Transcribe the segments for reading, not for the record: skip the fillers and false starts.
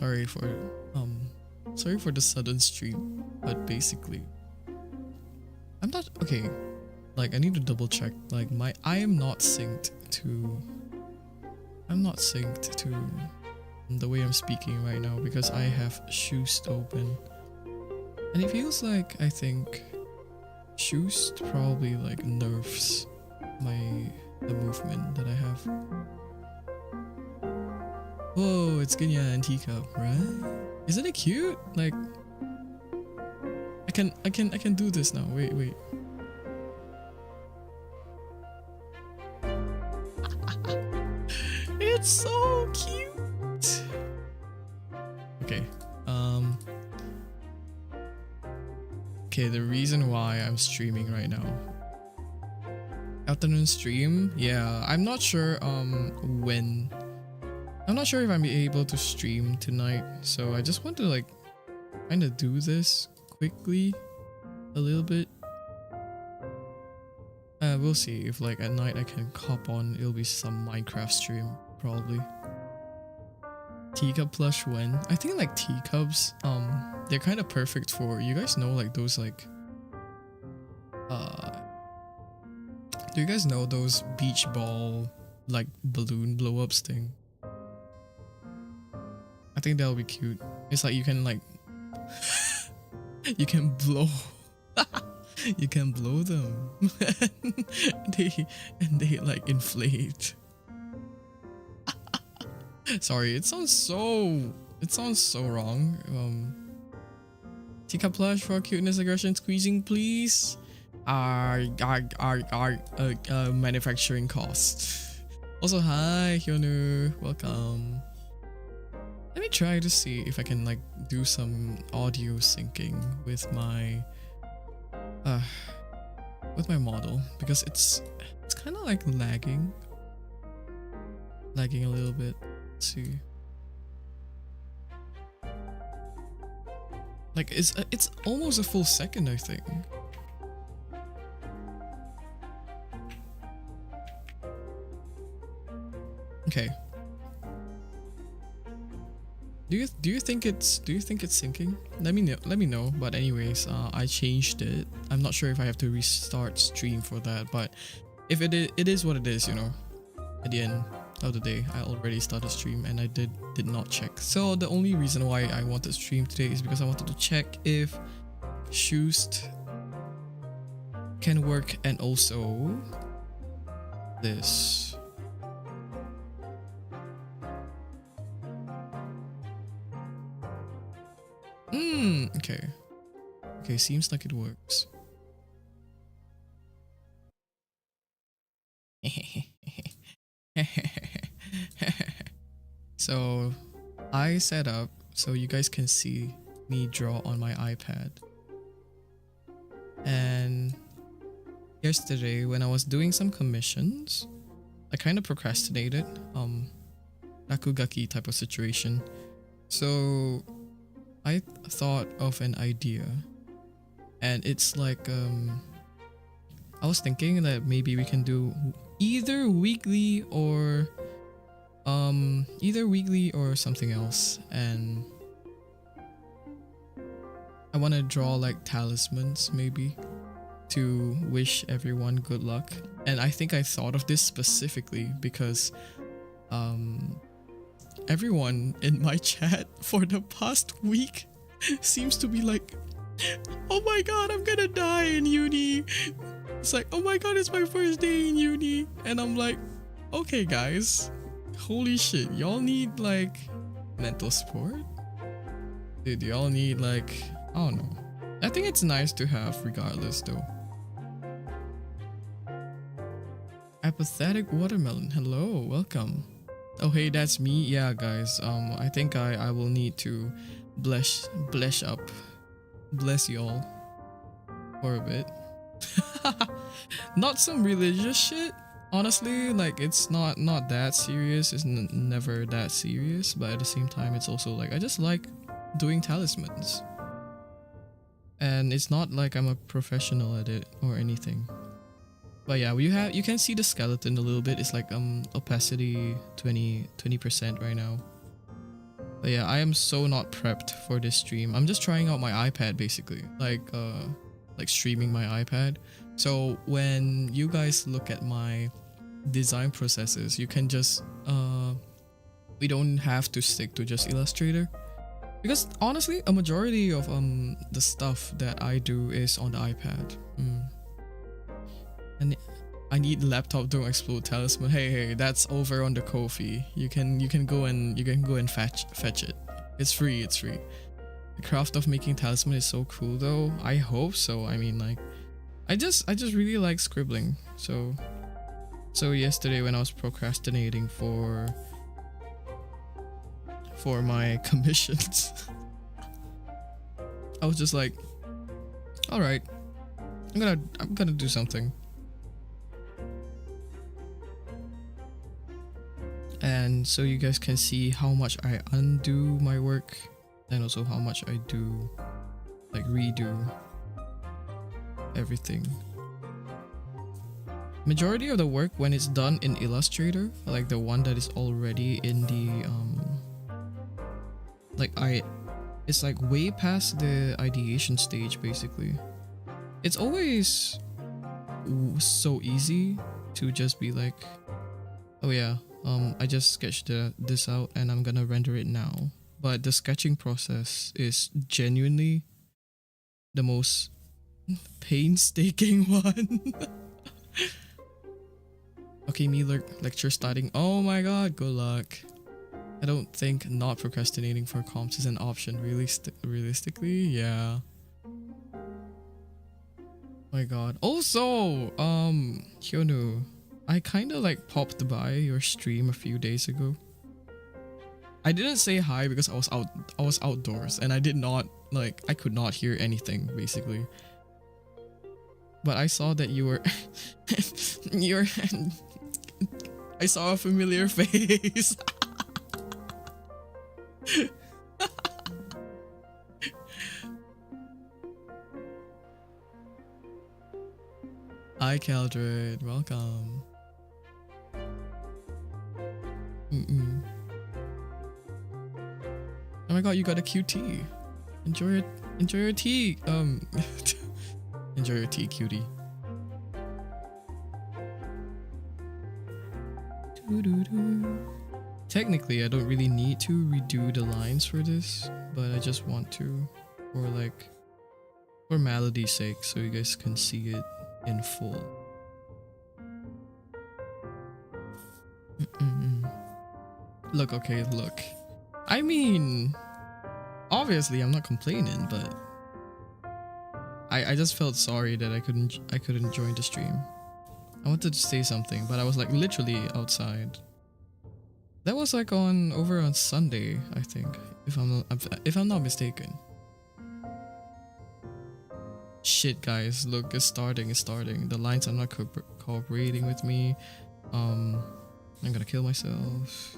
sorry for sorry for the sudden stream, but basically I'm not okay. Like I need to double check. Like I am not synced to the way I'm speaking right now because I have Shoost open. And it feels like I think Shoost probably like nerfs the movement that I have. Whoa, it's Ginya and Teacup, right? Isn't it cute? Like I can do this now. Wait. It's so cute. Okay. Okay, the reason why I'm streaming right now. Afternoon stream? Yeah, I'm not sure when. I'm not sure if I'm able to stream tonight, so I just want to like kind of do this quickly a little bit. We'll see if like at night I can hop on. It'll be some Minecraft stream probably. Teacup plush when? I think like teacubs, they're kind of perfect for, you guys know like those like do you guys know those beach ball like balloon blow ups thing? I think that'll be cute. It's like you can like you can blow you can blow them and they like inflate. Sorry, it sounds so wrong. Teacup plush for cuteness, aggression, squeezing, please. Manufacturing cost. Also, hi Hyunu, welcome. Let me try to see if I can like do some audio syncing with my model because it's kind of like lagging a little bit. Let's see. Like it's almost a full second, I think. Okay. Do you think it's syncing? Let me know. But anyways, I changed it. I'm not sure if I have to restart stream for that, but if it is what it is, you know. At the end of the day, I already started stream and I did not check. So the only reason why I wanted to stream today is because I wanted to check if Shoost can work and also this. Okay, seems like it works. So I set up so you guys can see me draw on my iPad. And yesterday when I was doing some commissions, I kind of procrastinated, rakugaki type of situation. So I thought of an idea, and it's like I was thinking that maybe we can do either weekly or something else, and I want to draw like talismans maybe to wish everyone good luck. And I think I thought of this specifically because everyone in my chat for the past week seems to be like, oh my god, I'm gonna die in uni. It's like, oh my god, it's my first day in uni. And I'm like, okay guys, holy shit, y'all need like mental support? Dude, y'all need like, I don't know. I think it's nice to have regardless though. Apathetic watermelon, hello, welcome. Oh hey, that's me. Yeah guys, I think I will need to bless y'all for a bit. Not some religious shit, honestly. Like it's not that serious. It's never that serious, but at the same time it's also like I just like doing talismans, and it's not like I'm a professional at it or anything. But yeah, you can see the skeleton a little bit. It's like opacity 20% right now. But yeah, I am so not prepped for this stream. I'm just trying out my iPad basically, like streaming my iPad. So when you guys look at my design processes, you can just we don't have to stick to just Illustrator, because honestly a majority of the stuff that I do is on the iPad. And I need laptop don't explode talisman. Hey, that's over on the Ko-fi. You can go and fetch it. It's free. The craft of making talisman is so cool though. I hope so. I mean, like, I just really like scribbling. So yesterday when I was procrastinating for my commissions, I was just like, all right, I'm gonna do something. And so you guys can see how much I undo my work, and also how much I do, like, redo everything. Majority of the work when it's done in Illustrator, like the one that is already in the it's like way past the ideation stage basically. It's always so easy to just be like, oh yeah, I just sketched this out and I'm gonna render it now. But the sketching process is genuinely the most painstaking one. Okay, me lecture starting. Oh my god, good luck. I don't think not procrastinating for comps is an option. Realistically, yeah. My god. Also, Hyunu, I kinda like popped by your stream a few days ago. I didn't say hi because I was outdoors and I could not hear anything basically. But I saw that you were I saw a familiar face. Hi Keldred, welcome. Oh my god, you got a QT. Enjoy your tea. Enjoy your tea, cutie. Technically, I don't really need to redo the lines for this, but I just want to, for like formality's sake, so you guys can see it in full. Look, okay, look. I mean, obviously I'm not complaining, but I just felt sorry that I couldn't join the stream. I wanted to say something, but I was like literally outside. That was like over on Sunday, I think, if I'm not mistaken. Shit, guys, look, it's starting. The lines are not cooperating with me. I'm gonna kill myself.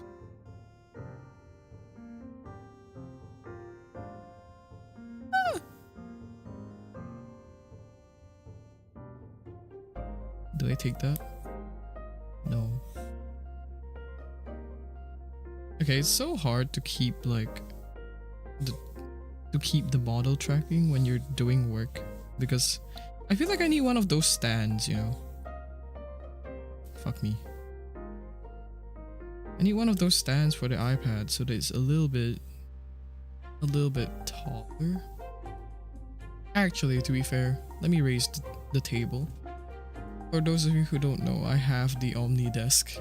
Do I take that? No. Okay, it's so hard to keep like the model tracking when you're doing work, because I feel like I need one of those stands, you know. Fuck me. I need one of those stands for the iPad so that it's a little bit taller. Actually, to be fair, let me raise the table. For those of you who don't know, I have the Omni desk,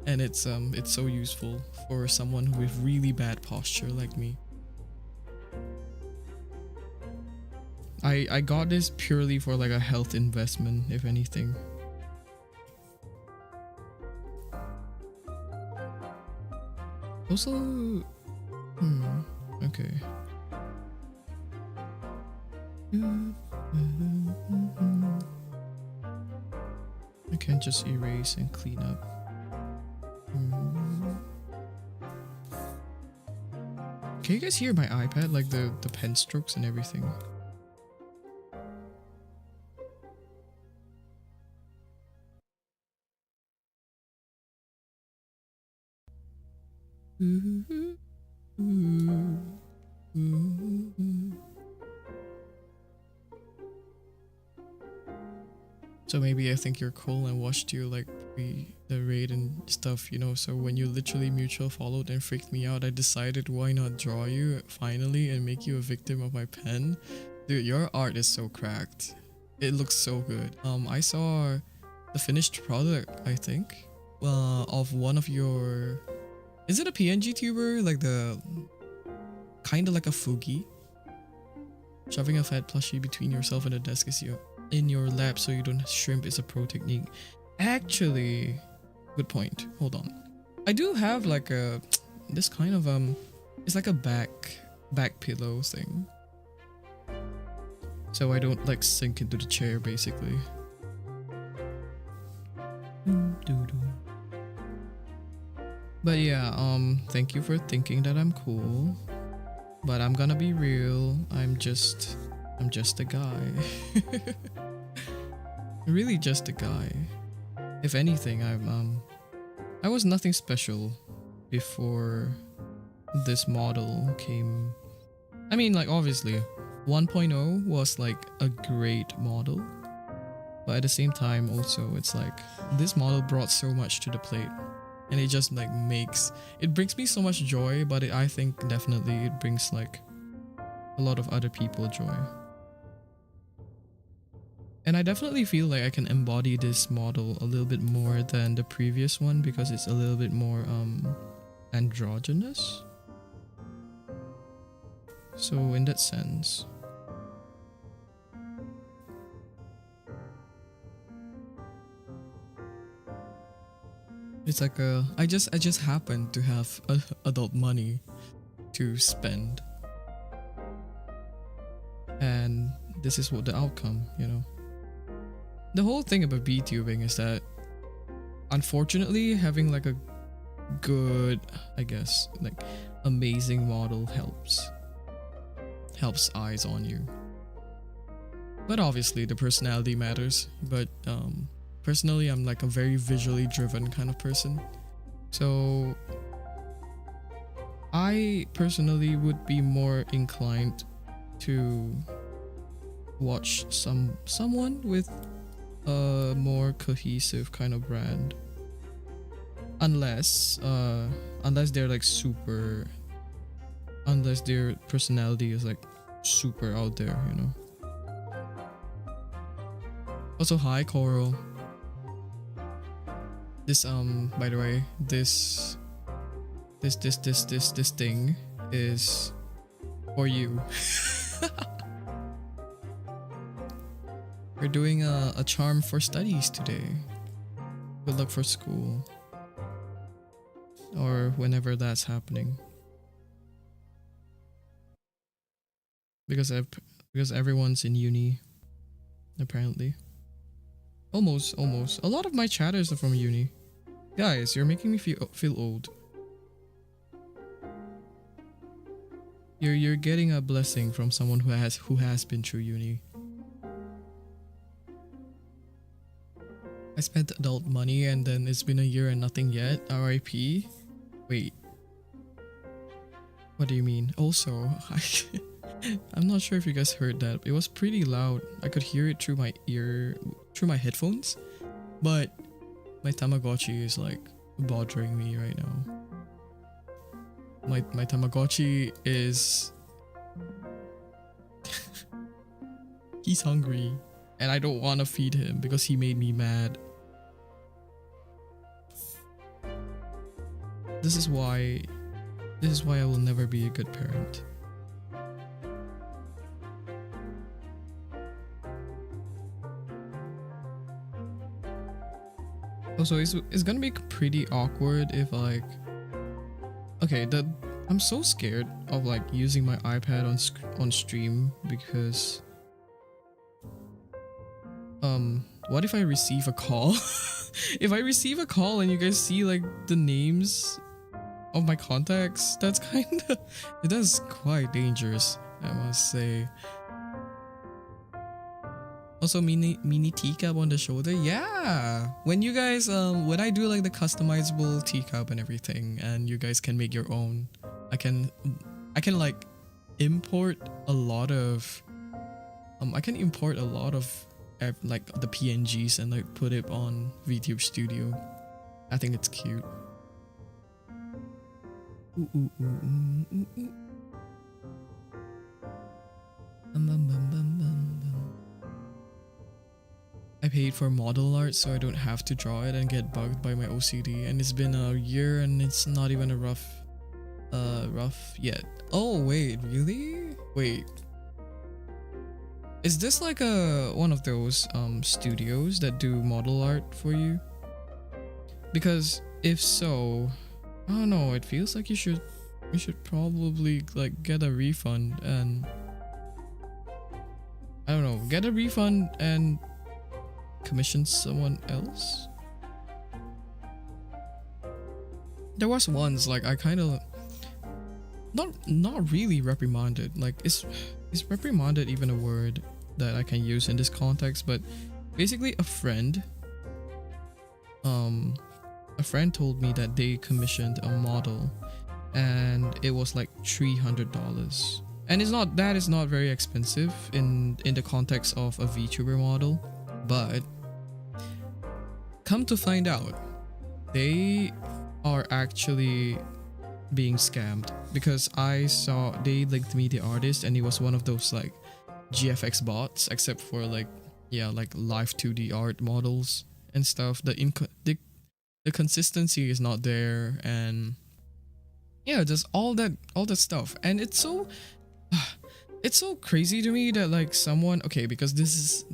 and it's so useful for someone with really bad posture like me. I got this purely for like a health investment, if anything. Also, okay. I can't just erase and clean up. Can you guys hear my iPad, like the pen strokes and everything? Ooh, ooh, ooh. So maybe I think you're cool and watched you like pre the raid and stuff, you know. So when you literally mutual followed and freaked me out, I decided why not draw you finally and make you a victim of my pen. Dude, your art is so cracked. It looks so good. I saw the finished product, I think, of one of your. Is it a PNG tuber? Like the kind of like a Fugi, shoving a fat plushie between yourself and the desk is you in your lap so you don't shrimp is a pro technique. Actually, good point. Hold on. I do have like a this kind of it's like a back pillow thing. So I don't like sink into the chair basically. But yeah, thank you for thinking that I'm cool. But I'm gonna be real. I'm just a guy. Really just a guy. If anything, I was nothing special before this model came. I mean, like obviously 1.0 was like a great model, but at the same time also it's like this model brought so much to the plate, and it just like it brings me so much joy, but I think definitely it brings like a lot of other people joy. And I definitely feel like I can embody this model a little bit more than the previous one because it's a little bit more androgynous. So in that sense, it's like I just happen to have adult money to spend, and this is what the outcome, you know. The whole thing about VTubing is that unfortunately having like a good, I guess, like amazing model helps eyes on you. But obviously the personality matters, but personally I'm like a very visually driven kind of person. So I personally would be more inclined to watch someone with a more cohesive kind of brand, unless they're like super, unless their personality is like super out there, you know. Also, hi Coral. This by the way, this thing is for you. We're doing a charm for studies today. Good luck for school. Or whenever that's happening. Because everyone's in uni, apparently. Almost. A lot of my chatters are from uni. Guys, you're making me feel old. You're getting a blessing from someone who has been through uni. I spent adult money and then it's been a year and nothing yet. RIP. Wait. What do you mean? Also, I'm not sure if you guys heard that. It was pretty loud. I could hear it through my headphones. But my Tamagotchi is like bothering me right now. My Tamagotchi is he's hungry and I don't want to feed him because he made me mad. This is why I will never be a good parent. Also, it's gonna be pretty awkward if like, okay, I'm so scared of like using my iPad on stream because what if I receive a call? If I receive a call and you guys see like the names of my contacts, that's quite dangerous, I must say. Also, mini teacup on the shoulder. Yeah, when you guys when I do like the customizable teacup and everything, and you guys can make your own I can like import a lot of I can import a lot of like the PNGs and like put it on VTube Studio. I think it's cute. Ooh, ooh, ooh, ooh, ooh, ooh. I paid for model art so I don't have to draw it and get bugged by my OCD, and it's been a year and it's not even a rough yet. Oh wait, really? Wait. Is this like one of those studios that do model art for you? Because if so, I don't know, it feels like you should probably like get a refund and I don't know, get a refund and commission someone else. There was once like I kind of not really reprimanded, like is reprimanded even a word that I can use in this context, but basically a friend told me that they commissioned a model and it was like $300, and that is not very expensive in the context of a VTuber model. But come to find out, they are actually being scammed, because I saw they linked me the artist and he was one of those like GFX bots, except for like live 2D art models and stuff. The consistency is not there, and yeah, just all that stuff. And it's so crazy to me that like someone, okay, because this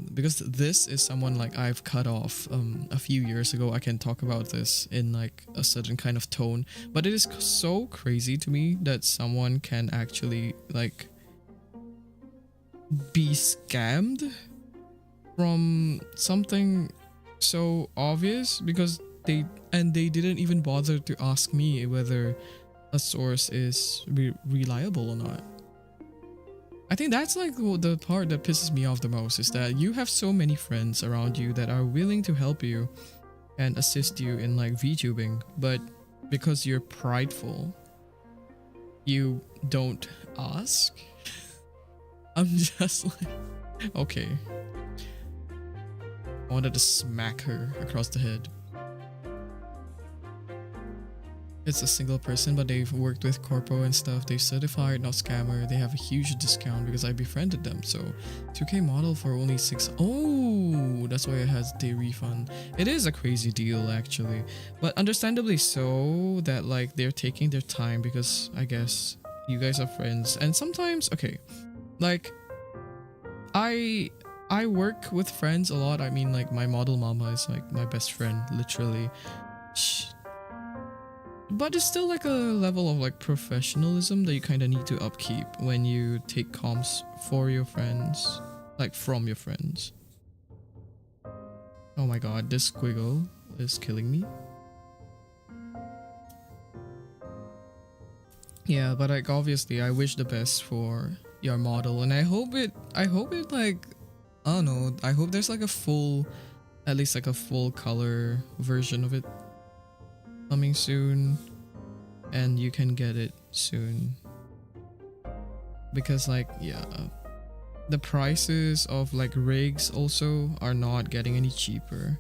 is someone like I've cut off a few years ago. I can talk about this in like a certain kind of tone, but it is so crazy to me that someone can actually like be scammed from something so obvious, because they didn't even bother to ask me whether a source is reliable or not. I think that's like the part that pisses me off the most, is that you have so many friends around you that are willing to help you and assist you in like VTubing, but because you're prideful, you don't ask. I'm just like, okay. I wanted to smack her across the head. It's a single person, but they've worked with corpo and stuff. They're certified, not scammer. They have a huge discount because I befriended them. So 2K model for only 6. Oh, that's why it has day refund. It is a crazy deal actually, but understandably so, that like they're taking their time, because I guess you guys are friends. And sometimes, okay, like I work with friends a lot. I mean, like my model mama is like my best friend, literally. But it's still like a level of like professionalism that you kind of need to upkeep when you take comms for your friends, like from your friends. Oh my god, this squiggle is killing me. Yeah, but like obviously I wish the best for your model, and I hope it like, I don't know, I hope there's like at least like a full color version of it coming soon, and you can get it soon, because like, yeah, the prices of like rigs also are not getting any cheaper.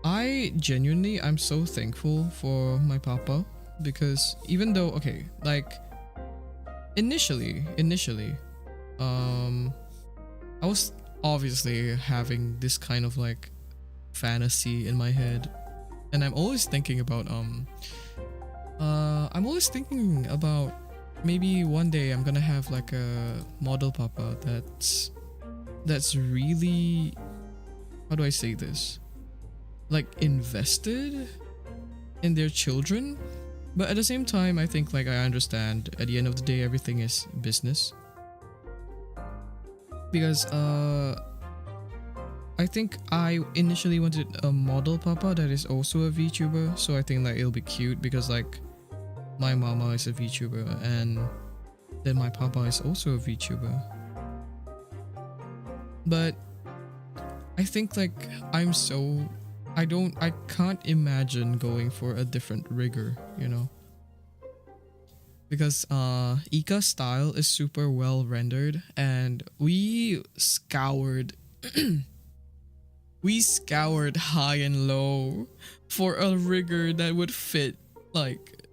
I'm so thankful for my papa, because even though, okay, like initially I was obviously having this kind of like fantasy in my head, and I'm always thinking about maybe one day I'm gonna have like a model papa that's really, how do I say this, like invested in their children. But at the same time, I think like I understand at the end of the day everything is business, because I think I initially wanted a model papa that is also a VTuber, so I think like it'll be cute, because like my mama is a VTuber and then my papa is also a VTuber. But I think like I can't imagine going for a different rigger, you know? because Ika's style is super well rendered, and we scoured high and low for a rigger that would fit like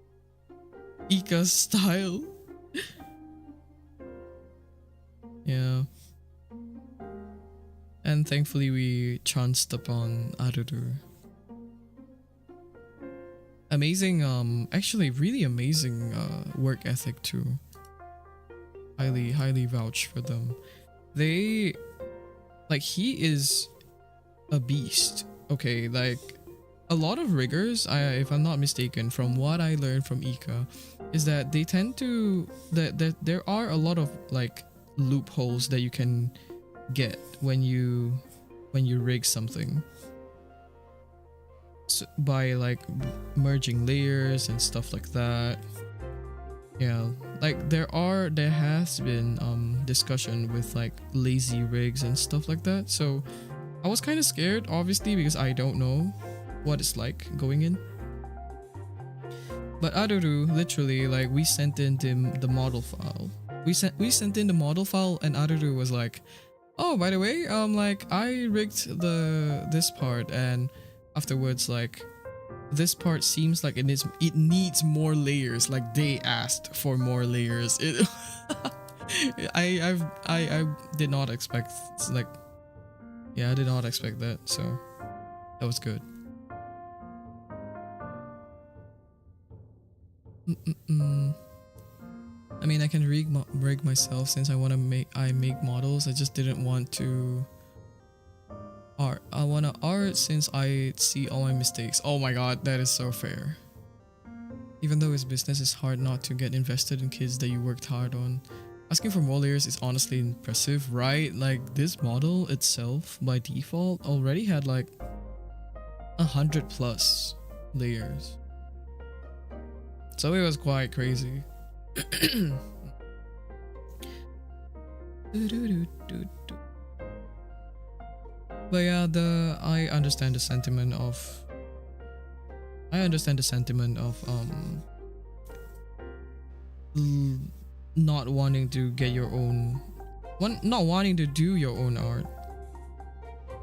Ika's style. Yeah. And thankfully we chanced upon Aruru. Amazing, actually really amazing work ethic too. Highly vouch for them. They, like, he is a beast. Okay, like a lot of riggers, if I'm not mistaken, from what I learned from Ika, is that they tend to that there are a lot of like loopholes that you can get when you rig something. So, by like merging layers and stuff like that. Yeah, like there has been discussion with like lazy rigs and stuff like that. So I was kind of scared, obviously, because I don't know what it's like going in. But Aruru, literally, like we sent in the model file. We sent in the model file, and Aruru was like, "Oh, by the way, like I rigged this part, and afterwards, like this part seems like it needs more layers. Like they asked for more layers." It, I did not expect, like, yeah, I did not expect that. So that was good. I mean, I can rig myself since I make models. I just didn't want to art. I want to art since I see all my mistakes. Oh my god, that is so fair. Even though it's business, it's hard not to get invested in kids that you worked hard on. Asking for more layers is honestly impressive, right? Like this model itself by default already had like 100+ layers. So it was quite crazy. But yeah, I understand the sentiment of not wanting to get your own, not wanting to do your own art,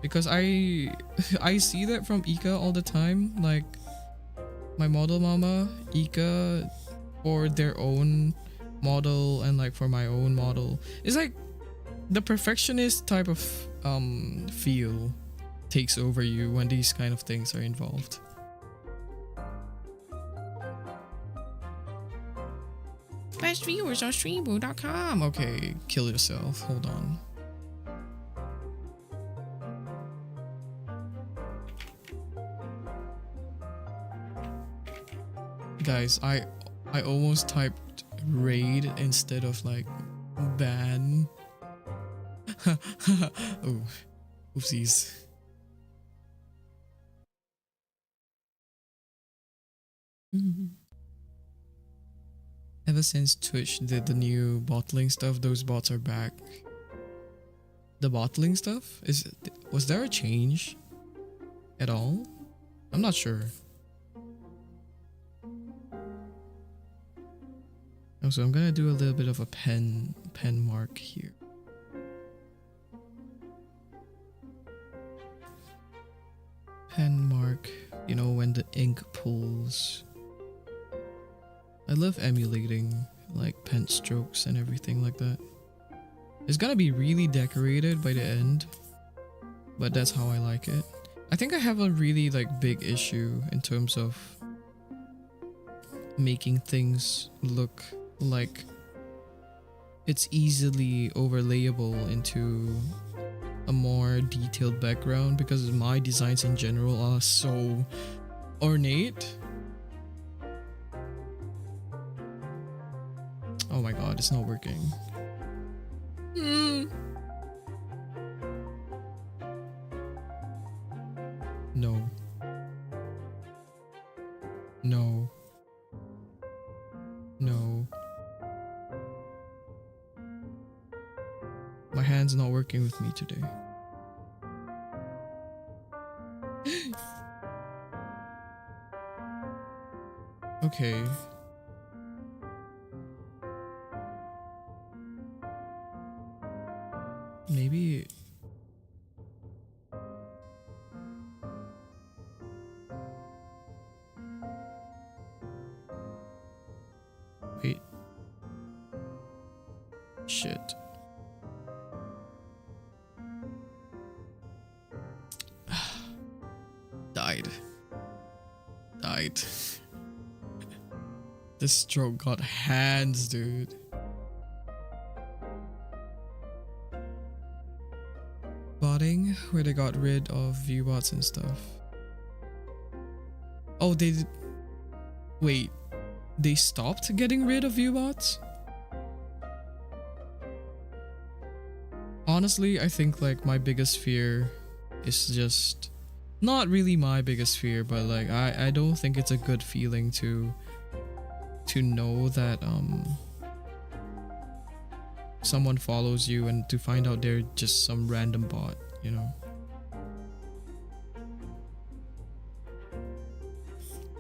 because I see that from Ika all the time. Like my model mama, Ika, for their own model and like for my own model, it's like the perfectionist type of feel takes over you when these kind of things are involved. Best viewers on streambo.com. Okay, kill yourself. Hold on. Guys, I almost typed raid instead of like ban. Oh, oopsies. Ever since Twitch did the new bottling stuff, those bots are back. The bottling stuff? Was there a change at all? I'm not sure. Oh, so I'm gonna do a little bit of a pen mark here. Pen mark, you know, when the ink pulls. I love emulating like pen strokes and everything like that. It's gonna be really decorated by the end, but that's how I like it. I think I have a really like big issue in terms of making things look like it's easily overlayable into a more detailed background, because my designs in general are so ornate. Oh my god, it's not working. No. No. No. My hand's not working with me today. Okay. maybe. Wait. Shit. Died. This stroke got hands, dude. Botting, where they got rid of viewbots and stuff. Oh, they did. Wait, they stopped getting rid of viewbots? Honestly, I think like my biggest fear is just not really my biggest fear, but like I don't think it's a good feeling to know that someone follows you and to find out they're just some random bot, you know.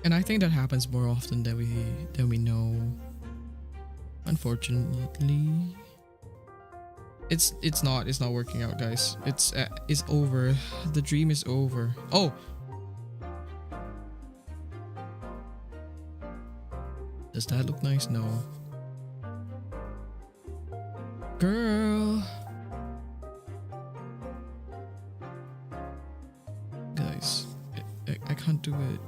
And I think that happens more often than we know. Unfortunately, it's not working out, guys. It's over. The dream is over. Oh. Does that look nice? No. Girl. Guys, I can't do it.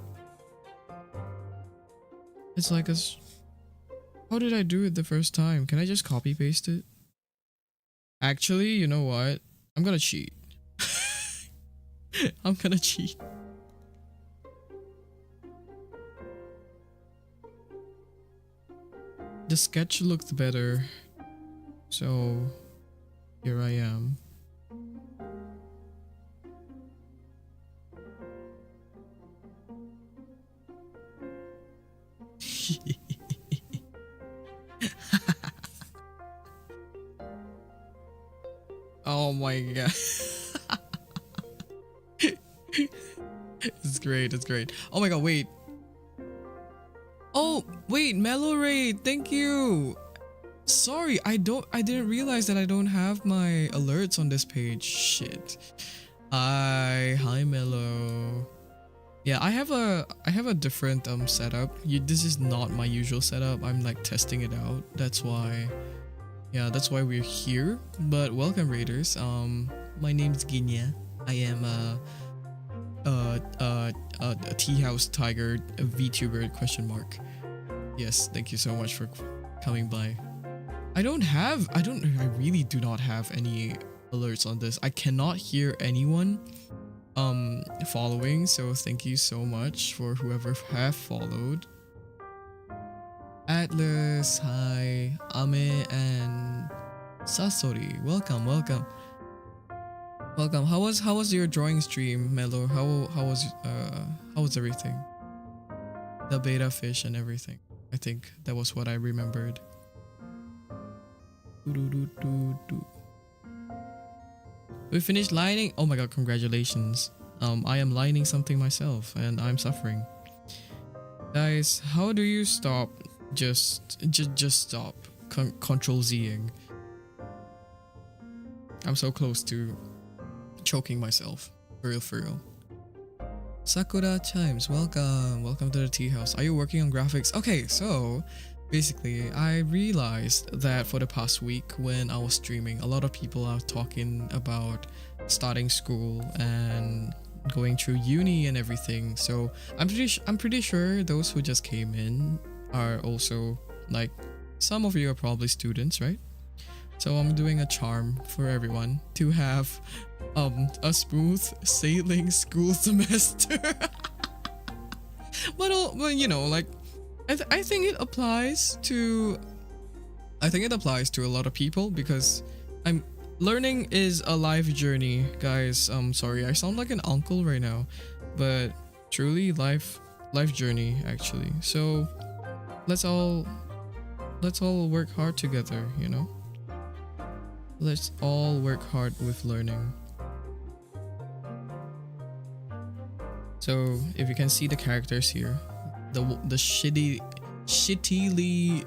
It's like how did I do it the first time? Can I just copy paste it? Actually, you know what? I'm gonna cheat. I'm gonna cheat. The sketch looked better, so here I am. Oh my god. It's great, it's great. Oh my god, wait. Oh, wait, Mellow Raid, thank you. Sorry, I didn't realize that I don't have my alerts on this page. Shit. Hi Mellow. Yeah, I have a different setup. This is not my usual setup. I'm like testing it out. That's why. Yeah, that's why we're here. But welcome, Raiders. My name's Ginya. I am a tea house tiger, a VTuber ? Yes, thank you so much for coming by. I really do not have any alerts on this. I cannot hear anyone following, so thank you so much for whoever have followed. Atlas, hi, Ame and Sasori, welcome. How was your drawing stream, Melo? How was everything? The beta fish and everything. I think that was what I remembered. We finished lining. Oh my god, congratulations. I am lining something myself and I'm suffering. Guys, how do you stop? Just stop. Control Zing. I'm so close to choking myself. For real. Sakura Chimes, welcome to the tea house. Are you working on graphics? Okay, so basically I realized that for the past week when I was streaming, a lot of people are talking about starting school and going through uni and everything. So I'm pretty sure those who just came in are also, like, some of you are probably students, right? So I'm doing a charm for everyone to have a smooth sailing school semester. but you know, like I think it applies to a lot of people because learning is a life journey, guys. Sorry, I sound like an uncle right now, but truly life journey actually. So let's all work hard together, you know? Let's all work hard with learning. So if you can see the characters here, the shittily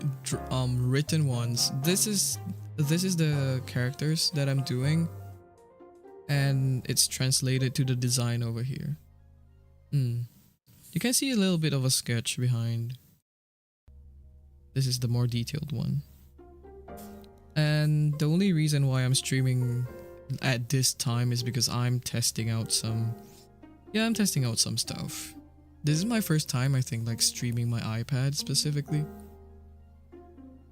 written ones, this is the characters that I'm doing. and it's translated to the design over here. You can see a little bit of a sketch behind. This is the more detailed one. And the only reason why I'm streaming at this time is because I'm testing out some stuff. This is my first time, I think, like streaming my iPad specifically.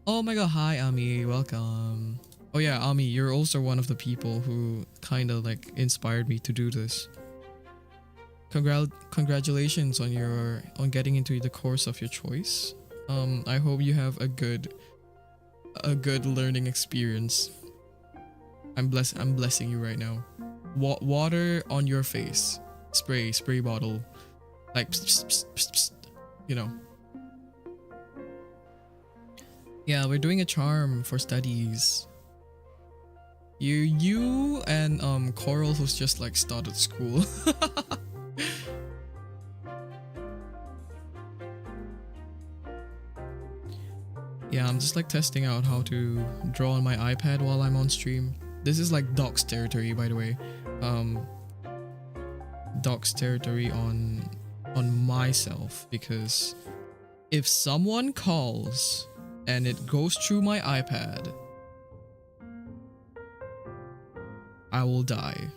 Oh my god, hi Ami, welcome. Oh yeah, Ami, you're also one of the people who kind of like inspired me to do this. Congratulations on getting into the course of your choice. I hope you have a good learning experience. I'm blessing you right now. Water on your face. Spray bottle. Like psst, psst, psst, psst, you know. Yeah, we're doing a charm for studies. You and Coral, who's just like started school. Yeah, I'm just like testing out how to draw on my iPad while I'm on stream. This is like Doc's territory, by the way. Doc's territory on myself, because if someone calls and it goes through my iPad, I will die.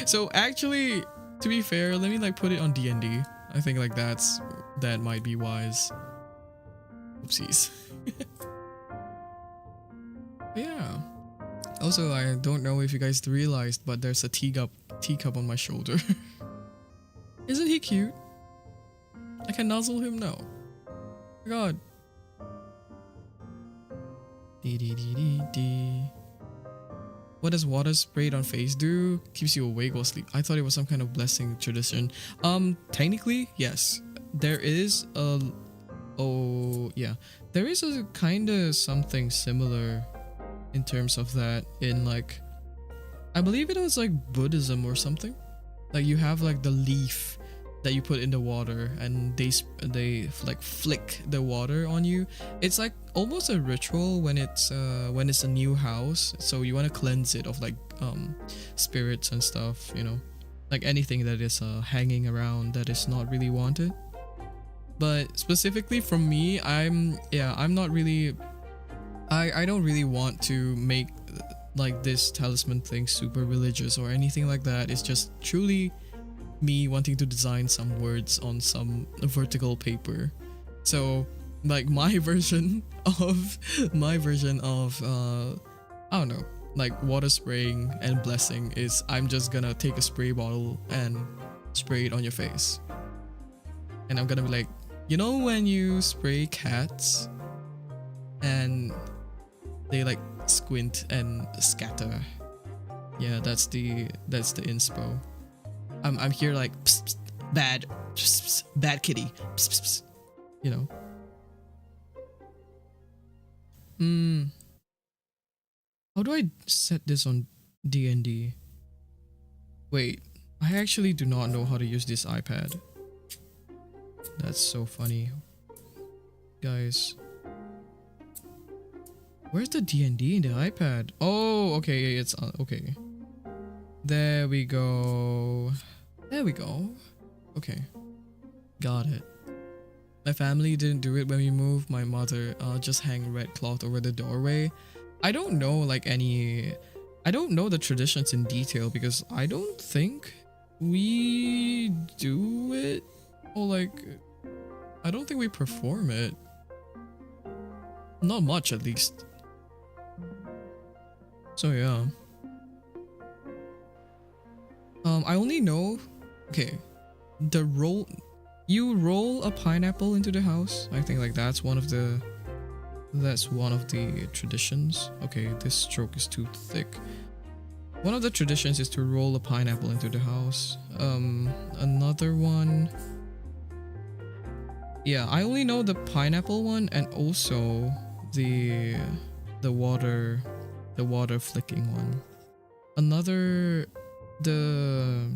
So actually, to be fair, let me like put it on D&D. I think like that might be wise. Oopsies. Yeah. Also, I don't know if you guys realized, but there's a teacup on my shoulder. Isn't he cute? I can nuzzle him now. Oh my god. What does water sprayed on face do? Keeps you awake while sleep. I thought it was some kind of blessing tradition. Technically, yes. There is a... Oh, yeah. There is a kind of something similar in terms of that in like... I believe it was like Buddhism or something. Like you have like the leaf that you put in the water and they like flick the water on you. It's like almost a ritual when it's a new house, so you want to cleanse it of like spirits and stuff, you know, like anything that is hanging around that is not really wanted. But specifically from me, I'm not really, I don't really want to make like this talisman thing super religious or anything like that. It's just truly me wanting to design some words on some vertical paper. So like my version of I don't know, like water spraying and blessing is I'm just gonna take a spray bottle and spray it on your face. And I'm gonna be like, you know when you spray cats and they like squint and scatter? Yeah, that's the inspo. I'm here like psst, psst, bad, psst, psst, bad kitty, psst, psst, psst, you know. How do I set this on D&D? Wait, I actually do not know how to use this iPad. That's so funny, guys. Where's the D&D in the iPad? Oh, okay, it's okay. There we go. There we go. Okay, got it. My family didn't do it when we moved. My mother just hang red cloth over the doorway. I don't know like I don't know the traditions in detail because I don't think we do it, or like I don't think we perform it. Not much, at least. So yeah. I only know, okay, you roll a pineapple into the house. I think like that's one of the traditions. Okay, this stroke is too thick. One of the traditions is to roll a pineapple into the house. Another one, yeah, I only know the pineapple one and also the water flicking one. Another, the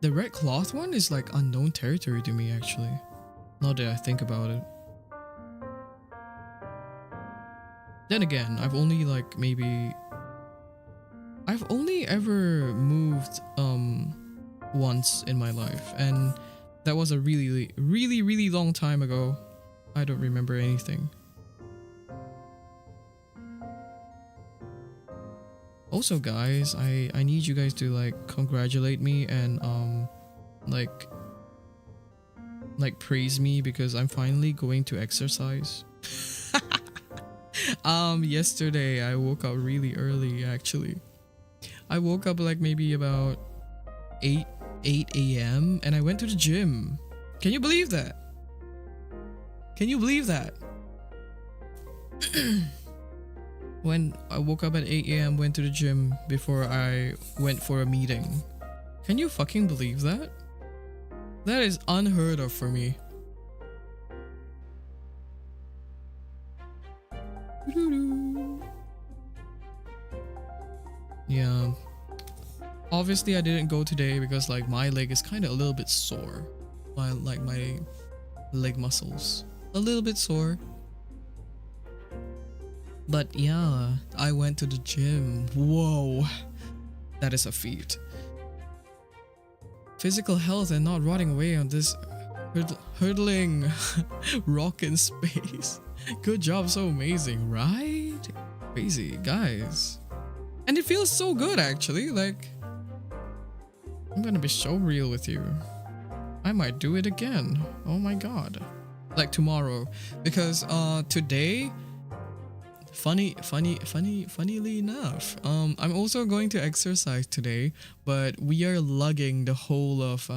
red cloth one is like unknown territory to me actually, now that I think about it. Then again, I've only ever moved once in my life, and that was a really long time ago. I don't remember anything. Also, guys, I need you guys to like congratulate me and like praise me because I'm finally going to exercise. Yesterday I woke up really early actually. I woke up like maybe about 8 a.m. and I went to the gym. Can you believe that? Can you believe that? When I woke up at 8 a.m. went to the gym before I went for a meeting. Can you fucking believe that? That is unheard of for me. Yeah. Obviously I didn't go today because like my leg is kind of a little bit sore. My leg muscles a little bit sore. But yeah, I went to the gym. Whoa. That is a feat. Physical health and not rotting away on this hurdling rock in space. Good job, so amazing, right? Crazy, guys. And it feels so good actually, like I'm gonna be so real with you. I might do it again. Oh my god. Like tomorrow. Because today, funnily enough, I'm also going to exercise today, but we are lugging the whole of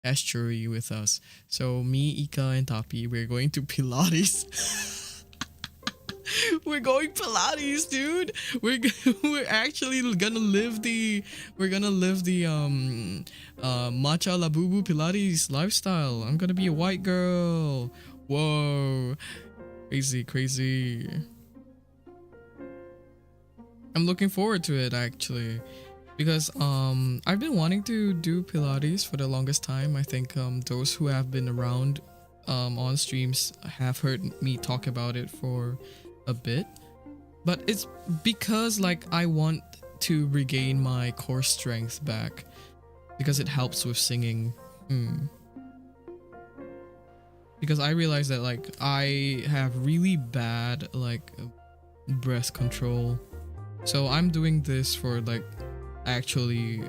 estuary with us. So me, Ika, and Tapi, we're going to Pilates. We're going Pilates, dude. We're actually gonna live the matcha labubu Pilates lifestyle. I'm gonna be a white girl. Whoa, crazy. I'm looking forward to it actually, because I've been wanting to do Pilates for the longest time. I think those who have been around on streams have heard me talk about it for a bit, but it's because like I want to regain my core strength back because it helps with singing. Because I realized that like I have really bad like breath control, so I'm doing this for like actually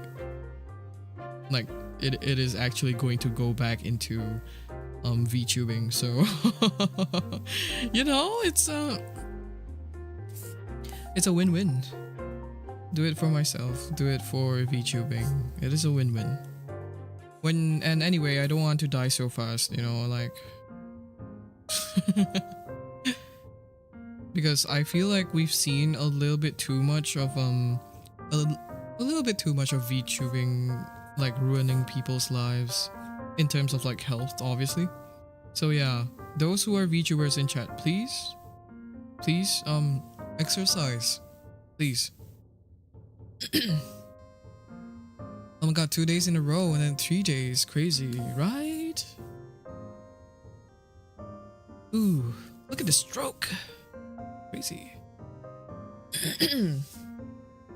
like it is actually going to go back into VTubing. So you know, it's a win-win. Do it for myself, do it for VTubing. It is a win-win. And anyway, I don't want to die so fast, you know, like because I feel like we've seen a little bit too much of VTubing like ruining people's lives in terms of like health, obviously. So yeah, those who are VTubers in chat, please exercise, please. Oh my god, 2 days in a row and then 3 days. Crazy, right? Ooh, look at the stroke. Crazy.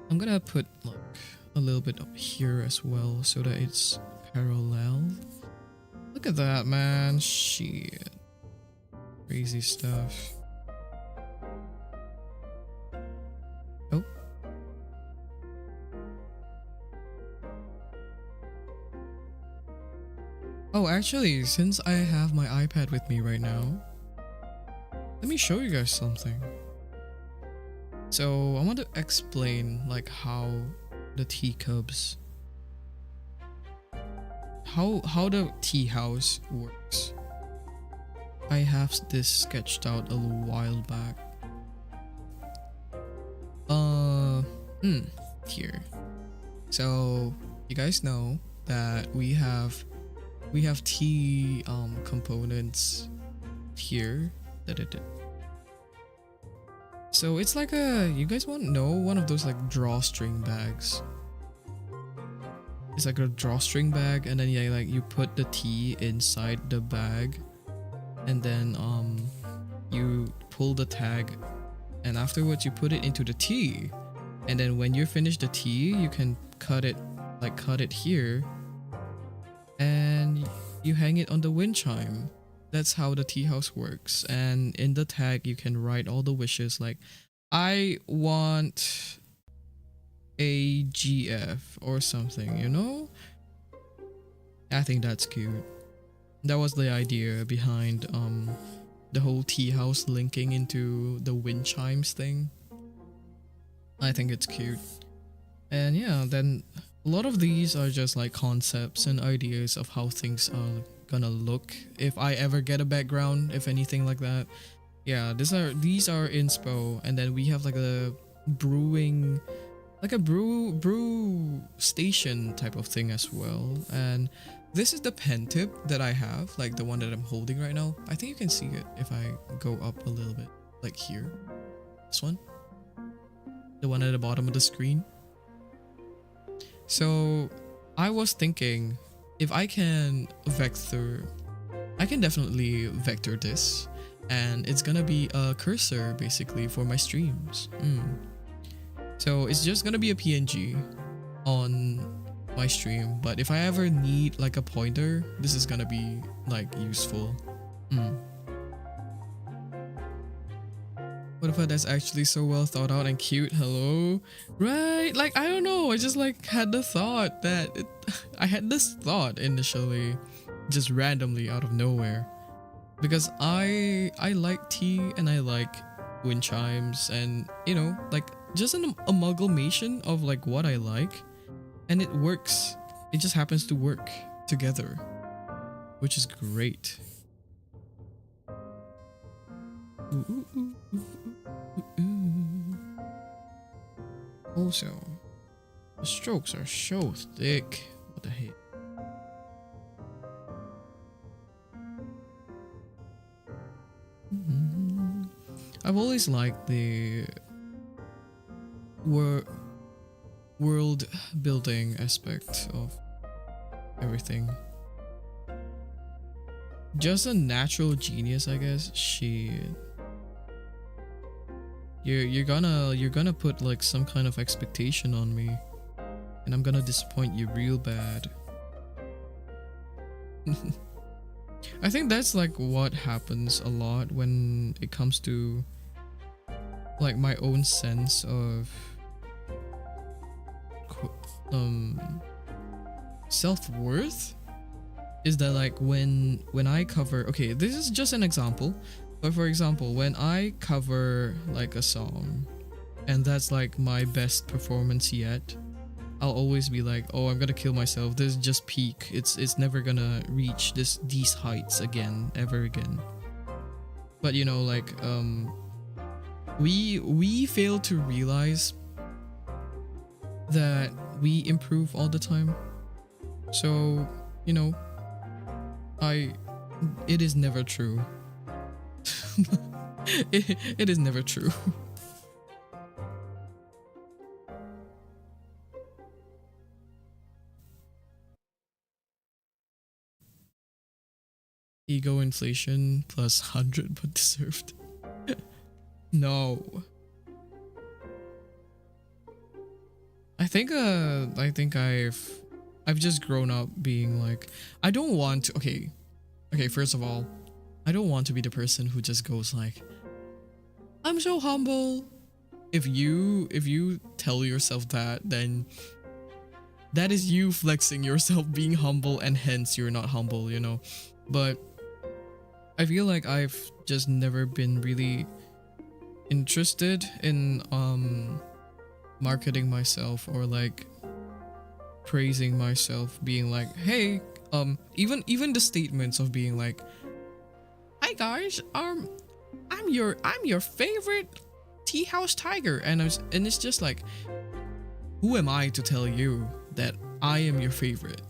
I'm gonna put like a little bit up here as well so that it's parallel. Look at that, man. Shit. Crazy stuff. Oh. Oh, actually, since I have my iPad with me right now, let me show you guys something. So I want to explain like how the teacubs, how the tea house works. I have this sketched out a little while back. Here. So you guys know that we have tea components here. So it's like you guys want to know one of those like drawstring bags. It's like a drawstring bag, and then yeah, like you put the tea inside the bag, and then you pull the tag and afterwards you put it into the tea, and then when you finish the tea you can cut it here, and you hang it on the wind chime. That's how the tea house works. And in the tag you can write all the wishes, like I want a GF or something, you know? I think that's cute. That was the idea behind the whole tea house linking into the wind chimes thing. I think it's cute. And yeah, then a lot of these are just like concepts and ideas of how things are gonna look if I ever get a background, if anything like that. Yeah, these are inspo, and then we have like a brewing, like a brew station type of thing as well. And this is the pen tip that I have, like the one that I'm holding right now. I think you can see it if I go up a little bit, like here. This one, the one at the bottom of the screen. So I was thinking, if I can vector, I can definitely vector this, and it's gonna be a cursor basically for my streams. So it's just gonna be a PNG on my stream, but if I ever need like a pointer, this is gonna be like useful. What if that's actually so well thought out and cute? Hello? Right? Like, I don't know. I just like had the thought that I had this thought initially, just randomly out of nowhere, because I like tea and I like wind chimes, and you know, like just an amalgamation of like what I like, and it works. It just happens to work together, which is great. Also, the strokes are so thick. What the heck? I've always liked the world building aspect of everything. Just a natural genius, I guess. Shit. You're gonna put like some kind of expectation on me, and I'm gonna disappoint you real bad. I think that's like what happens a lot when it comes to like my own sense of self-worth, is that like when I cover, okay, this is just an example, but for example, when I cover like a song and that's like my best performance yet, I'll always be like, oh, I'm gonna kill myself, this is just peak, it's never gonna reach these heights again, ever again. But you know, like we fail to realize that we improve all the time. So, you know, it is never true. it is never true. Ego inflation plus 100 but deserved. No. I think I've just grown up being like, I don't want to, okay, first of all, I don't want to be the person who just goes like, I'm so humble. If you tell yourself that, then that is you flexing yourself being humble, and hence you're not humble, you know. But I feel like I've just never been really interested in marketing myself or like praising myself, being like, hey, even the statements of being like, hi guys, I'm your favorite tea house tiger, and it's just like, who am I to tell you that I am your favorite?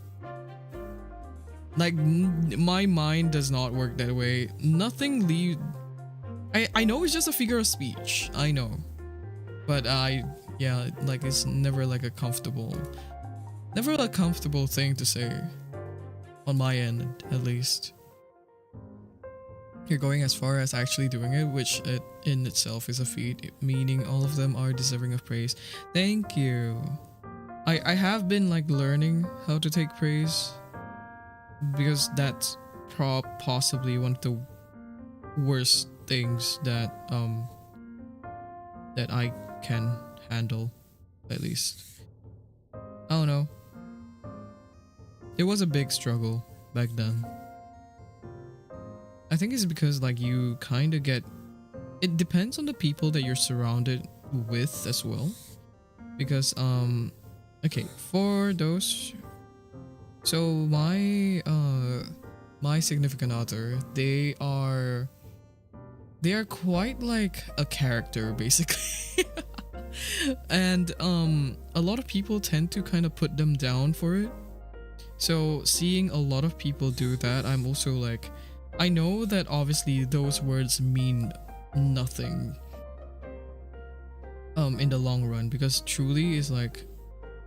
Like, my mind does not work that way. Nothing leave. I know it's just a figure of speech, I know, but yeah, like it's never like a comfortable thing to say on my end, at least. You're going as far as actually doing it, which it in itself is a feat, meaning all of them are deserving of praise. Thank you. I have been like learning how to take praise because that's possibly one of the worst things that that I can handle, at least. I don't know. It was a big struggle back then. I think it's because like you kind of get, it depends on the people that you're surrounded with as well, because okay, for those, so my significant other, they are quite like a character basically. And a lot of people tend to kind of put them down for it. So seeing a lot of people do that, I'm also like, I know that obviously those words mean nothing in the long run, because truly is like,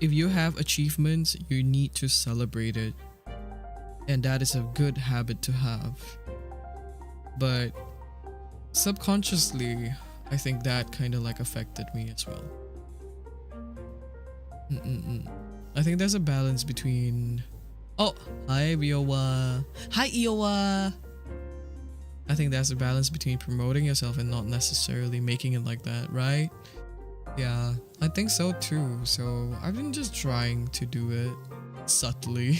if you have achievements, you need to celebrate it, and that is a good habit to have. But subconsciously, I think that kind of like affected me as well. I think there's a balance between, oh, hi Iowa, hi Iowa. I think there's a balance between promoting yourself and not necessarily making it like that, right? Yeah, I think so too. So I've been just trying to do it subtly.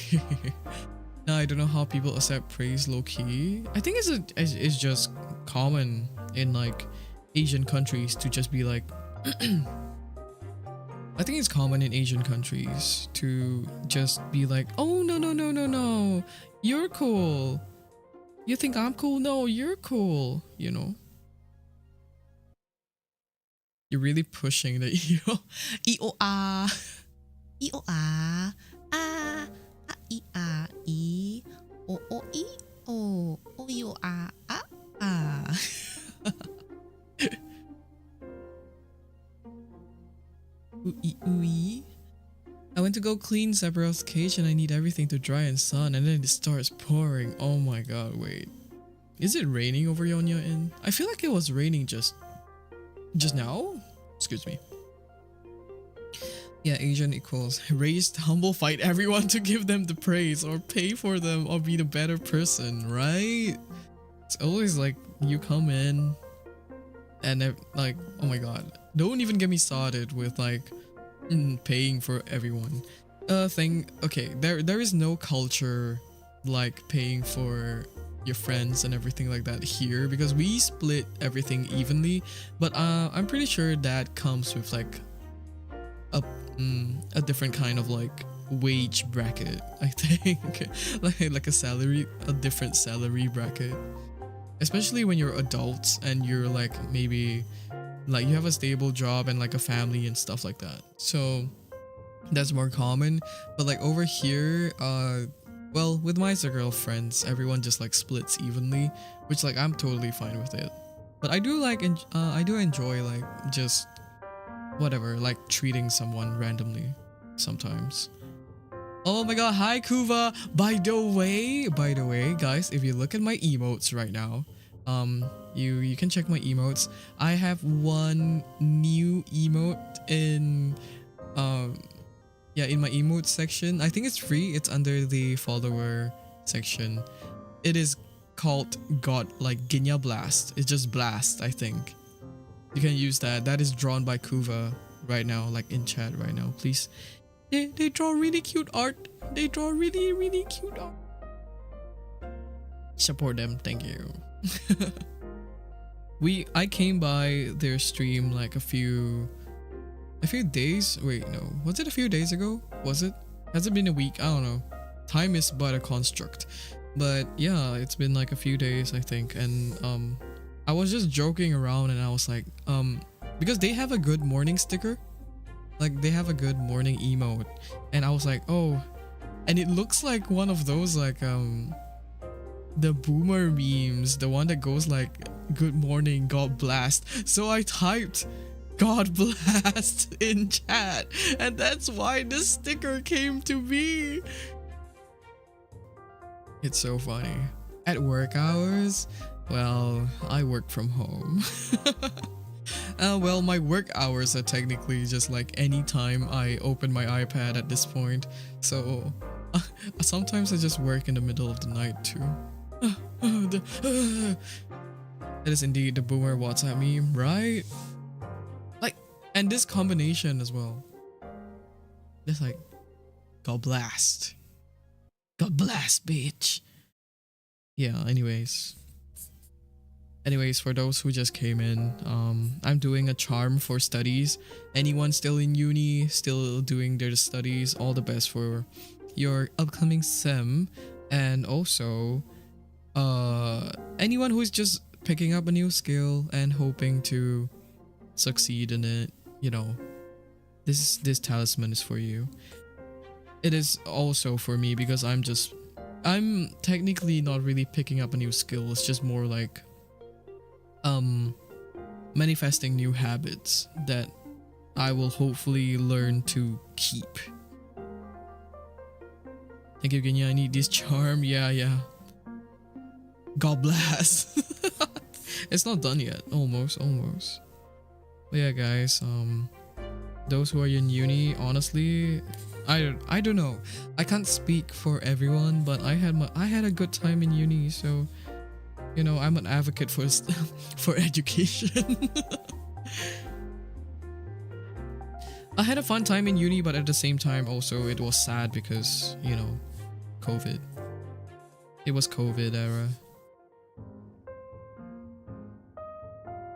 Now I don't know how people accept praise low key. I think it's just common in like Asian countries to just be like I think it's common in Asian countries to just be like, oh no, you're cool. You think I'm cool? No, you're cool, you know? You're really pushing the ego. E-O-A. E-O-A. Ah. Ah. E. O-O-E. O. O-E-O-A. Ah. Ah. Ooey. I went to go clean Sephiroth's cage and I need everything to dry in sun, and then it starts pouring. Oh my god, wait. Is it raining over on your end? I feel like it was raining just now? Excuse me. Yeah, Asian equals raised, humble, fight everyone to give them the praise or pay for them or be the better person, right? It's always like you come in and like, oh my god. Don't even get me started with like paying for everyone. Okay, there is no culture like paying for your friends and everything like that here, because we split everything evenly, but I'm pretty sure that comes with like a different kind of like wage bracket, I think. like a different salary bracket, especially when you're adults and you're like maybe like you have a stable job and like a family and stuff like that. So that's more common. But like over here, well, with my circle of friends, everyone just like splits evenly, which like I'm totally fine with it. But I do like I do enjoy like just whatever, like treating someone randomly sometimes. Oh my god, hi Kuva. By the way, guys, if you look at my emotes right now, you can check my emotes. I have one new emote in in my emote section. I think it's free. It's under the follower section. It is called God, like Ginya Blast. It's just blast, I think. You can use that. That is drawn by Kuva right now, like in chat right now. Please. They draw really cute art. They draw really cute art. Support them, thank you. I came by their stream like a few days. Wait, no. Was it a few days ago? Was it? Has it been a week? I don't know. Time is but a construct. But yeah, it's been like a few days, I think. And I was just joking around and I was like, because they have a good morning sticker. Like they have a good morning emote. And I was like, oh, and it looks like one of those like the boomer memes, the one that goes like, good morning, God blast. So I typed God blast in chat, and that's why this sticker came to me. It's so funny. At work hours, Well, I work from home. Well, my work hours are technically just like any time I open my iPad at this point. So sometimes I just work in the middle of the night too. It is indeed the boomer WhatsApp meme, right? Like, and this combination as well. Just like, God blast. God blast, bitch. Yeah, Anyways, for those who just came in, I'm doing a charm for studies. Anyone still in uni, still doing their studies, all the best for your upcoming sem. And also, anyone who's just picking up a new skill and hoping to succeed in it, you know, this talisman is for you. It is also for me because I'm technically not really picking up a new skill. It's just more like manifesting new habits that I will hopefully learn to keep. Thank you, Genya. I need this charm. Yeah. God bless. It's not done yet. Almost. But yeah, guys. Those who are in uni, honestly, I don't know. I can't speak for everyone, but I had a good time in uni, so you know, I'm an advocate for for education. I had a fun time in uni, but at the same time also it was sad because, you know, COVID. It was COVID era.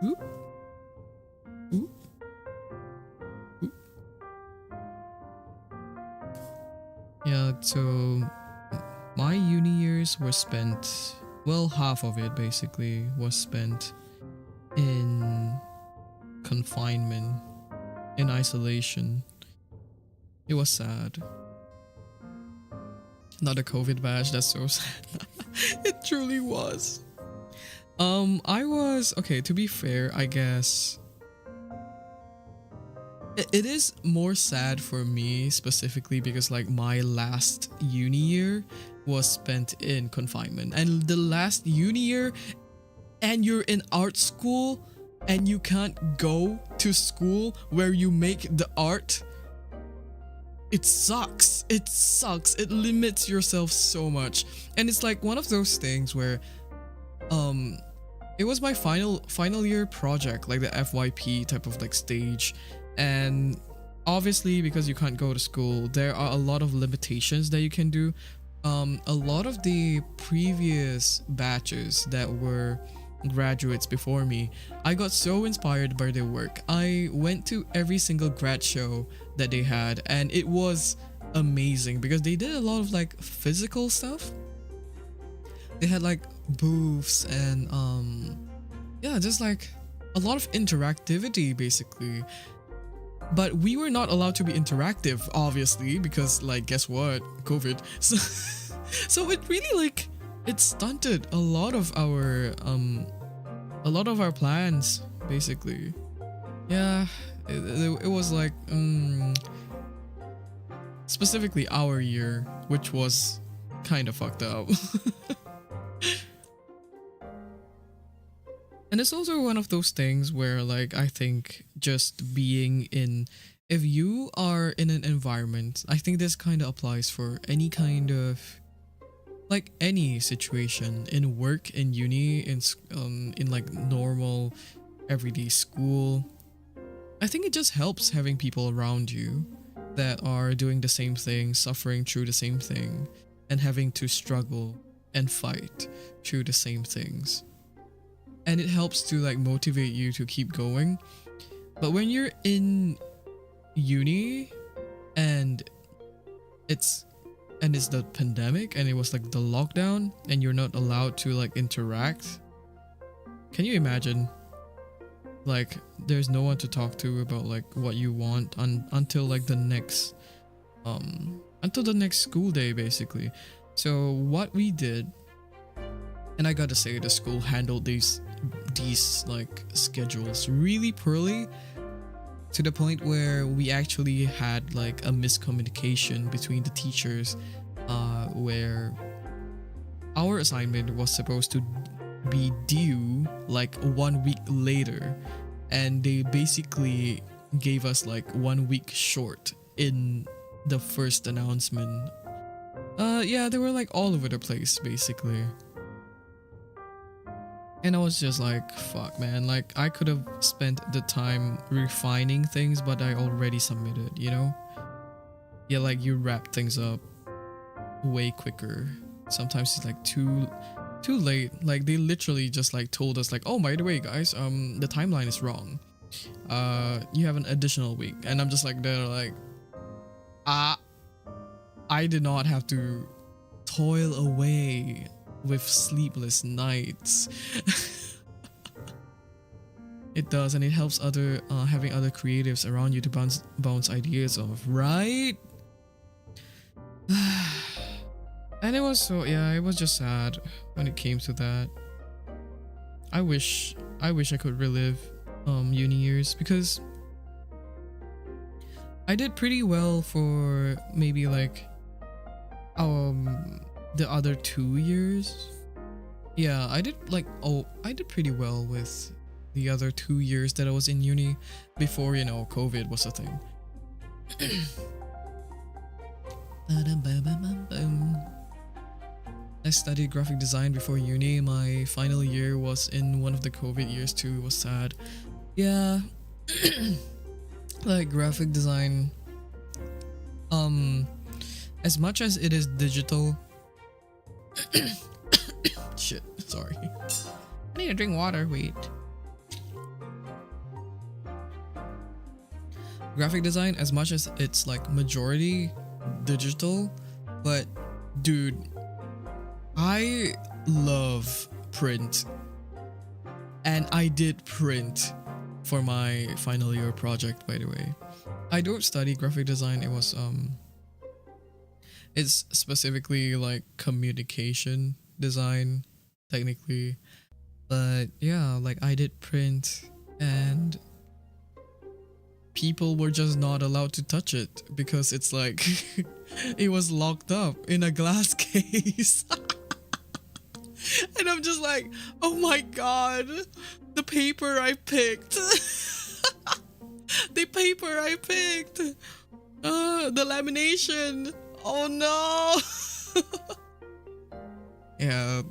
Oop. Oop. Oop. Yeah, so my uni years were spent, well, half of it basically was spent in confinement, in isolation. It was sad. Not a COVID badge, that's so sad. It truly was. I was, okay, to be fair, I guess it is more sad for me specifically because like my last uni year was spent in confinement, and the last uni year, and you're in art school and you can't go to school where you make the art. It sucks. It limits yourself so much. And it's like one of those things where it was my final year project, like the FYP type of like stage, and obviously because you can't go to school, there are a lot of limitations that you can do. A lot of the previous batches that were graduates before me, I got so inspired by their work. I went to every single grad show that they had, and it was amazing because they did a lot of like physical stuff. They had like booths and yeah, just like a lot of interactivity basically. But we were not allowed to be interactive, obviously, because like, guess what? COVID. So it really like, it stunted a lot of our plans, basically. Yeah, it was like, specifically our year, which was kind of fucked up. And it's also one of those things where like I think just being in, if you are in an environment, I think this kind of applies for any kind of like any situation, in work, in uni, in like normal everyday school. I think it just helps having people around you that are doing the same thing, suffering through the same thing, and having to struggle and fight through the same things. And it helps to like motivate you to keep going. But when you're in uni and it's the pandemic and it was like the lockdown and you're not allowed to like interact, can you imagine? Like there's no one to talk to about like what you want until like the next school day basically. So what we did, and I gotta say the school handled these like schedules really poorly, to the point where we actually had like a miscommunication between the teachers, where our assignment was supposed to be due like 1 week later, and they basically gave us like 1 week short in the first announcement. Yeah, they were like all over the place basically. And I was just like, fuck man, like I could have spent the time refining things, but I already submitted, you know? Yeah, like you wrap things up way quicker. Sometimes it's like too late. Like they literally just like told us like, oh, by the way guys, the timeline is wrong. You have an additional week. And I'm just like, they're like, I did not have to toil away with sleepless nights. It does, and it helps other having other creatives around you to bounce ideas off, right? And it was so, yeah, it was just sad when it came to that. I wish I could relive uni years, because I did pretty well for maybe like the other 2 years. Yeah, I did pretty well with the other 2 years that I was in uni before, you know, COVID was a thing. I studied graphic design before uni. My final year was in one of the COVID years too. It was sad. Yeah. Like graphic design, as much as it is digital. Shit, sorry. I need to drink water, wait. Graphic design, as much as it's like majority digital, but dude, I love print. And I did print for my final year project, by the way. I don't study graphic design. It was it's specifically like communication design technically, but yeah, like I did print, and people were just not allowed to touch it because it's like it was locked up in a glass case. And I'm just like, oh my god, the paper I picked. The paper I picked. The lamination. Oh no. Yeah,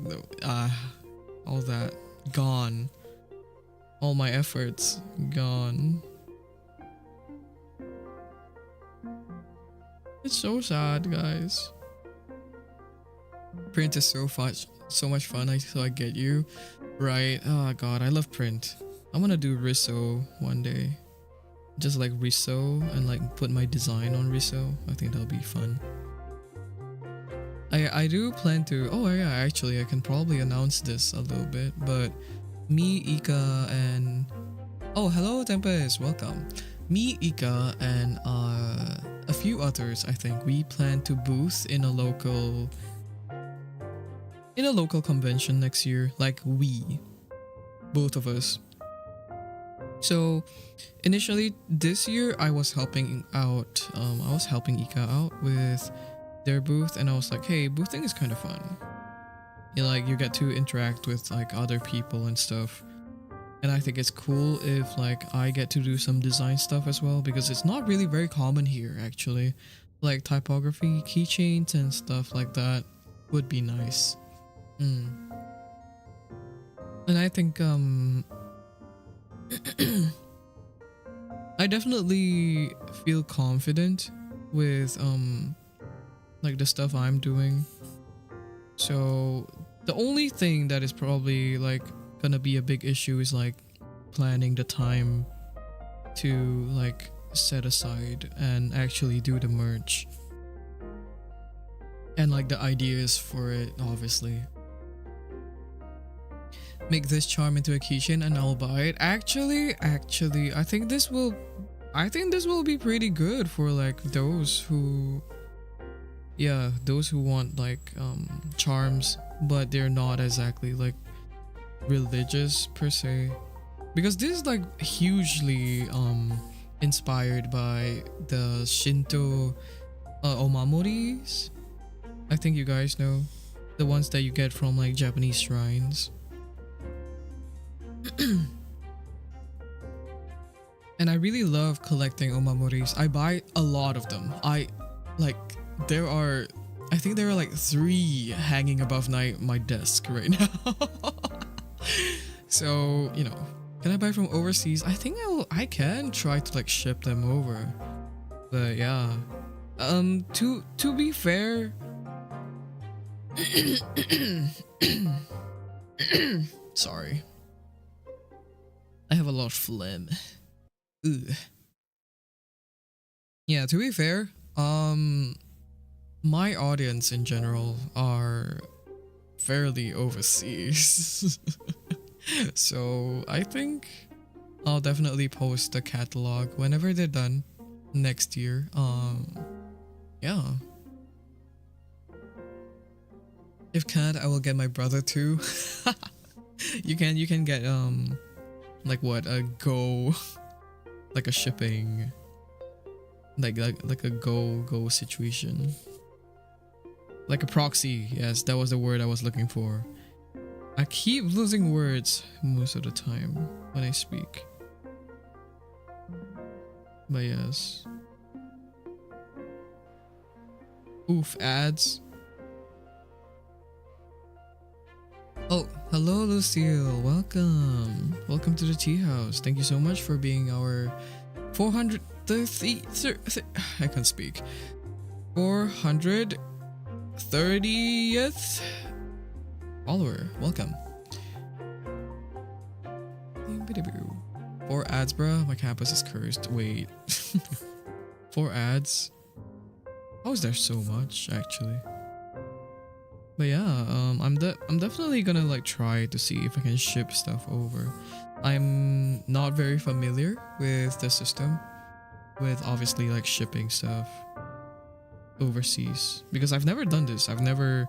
all that gone. All my efforts gone. It's so sad, guys. Print is so much fun. So I get you, right? Oh god, I love print. I'm gonna do riso one day. Just like riso and like put my design on riso. I think that'll be fun. I do plan to. Oh yeah, actually I can probably announce this a little bit. But me, Ika, and hello Tempest, welcome. Me, Ika, and a few others. I think we plan to booth in a local convention next year. Like both of us. So initially this year I was helping out. I was helping Ika out with their booth, and I was like, hey, boothing is kind of fun. You get to interact with like other people and stuff. And I think it's cool if like I get to do some design stuff as well, because it's not really very common here actually. Like typography, keychains and stuff like that would be nice. And I think I definitely feel confident with like the stuff I'm doing. So the only thing that is probably like gonna be a big issue is like planning the time to like set aside and actually do the merch, and like the ideas for it. Obviously, make this charm into a keychain and I'll buy it. Actually, I think this will be pretty good for like those who want like charms, but they're not exactly like religious per se, because this is like hugely inspired by the Shinto omamoris. I think you guys know, the ones that you get from like Japanese shrines. And I really love collecting omamoris. I buy a lot of them. Like there are, I think there are like 3 hanging above my desk right now. So, you know, can I buy from overseas? I think I can try to like ship them over. But yeah. To be fair, sorry. I have a lot of phlegm. Ugh. Yeah, to be fair, my audience in general are fairly overseas. So I think I'll definitely post the catalog whenever they're done next year. Yeah. If can't, I will get my brother too. You can get like what, a go, like a shipping, like a go situation, like a proxy. Yes, that was the word I was looking for. I keep losing words most of the time when I speak. But yes. Oof, ads. Oh, hello Lucille, welcome. Welcome to the tea house. Thank you so much for being our 430th, I can't speak. 430th follower. Welcome. 4 ads, bruh. My campus is cursed. Wait. 4 ads? How is there so much actually? But yeah, I'm definitely gonna like try to see if I can ship stuff over. I'm not very familiar with the system, with obviously like shipping stuff overseas, because I've never done this. I've never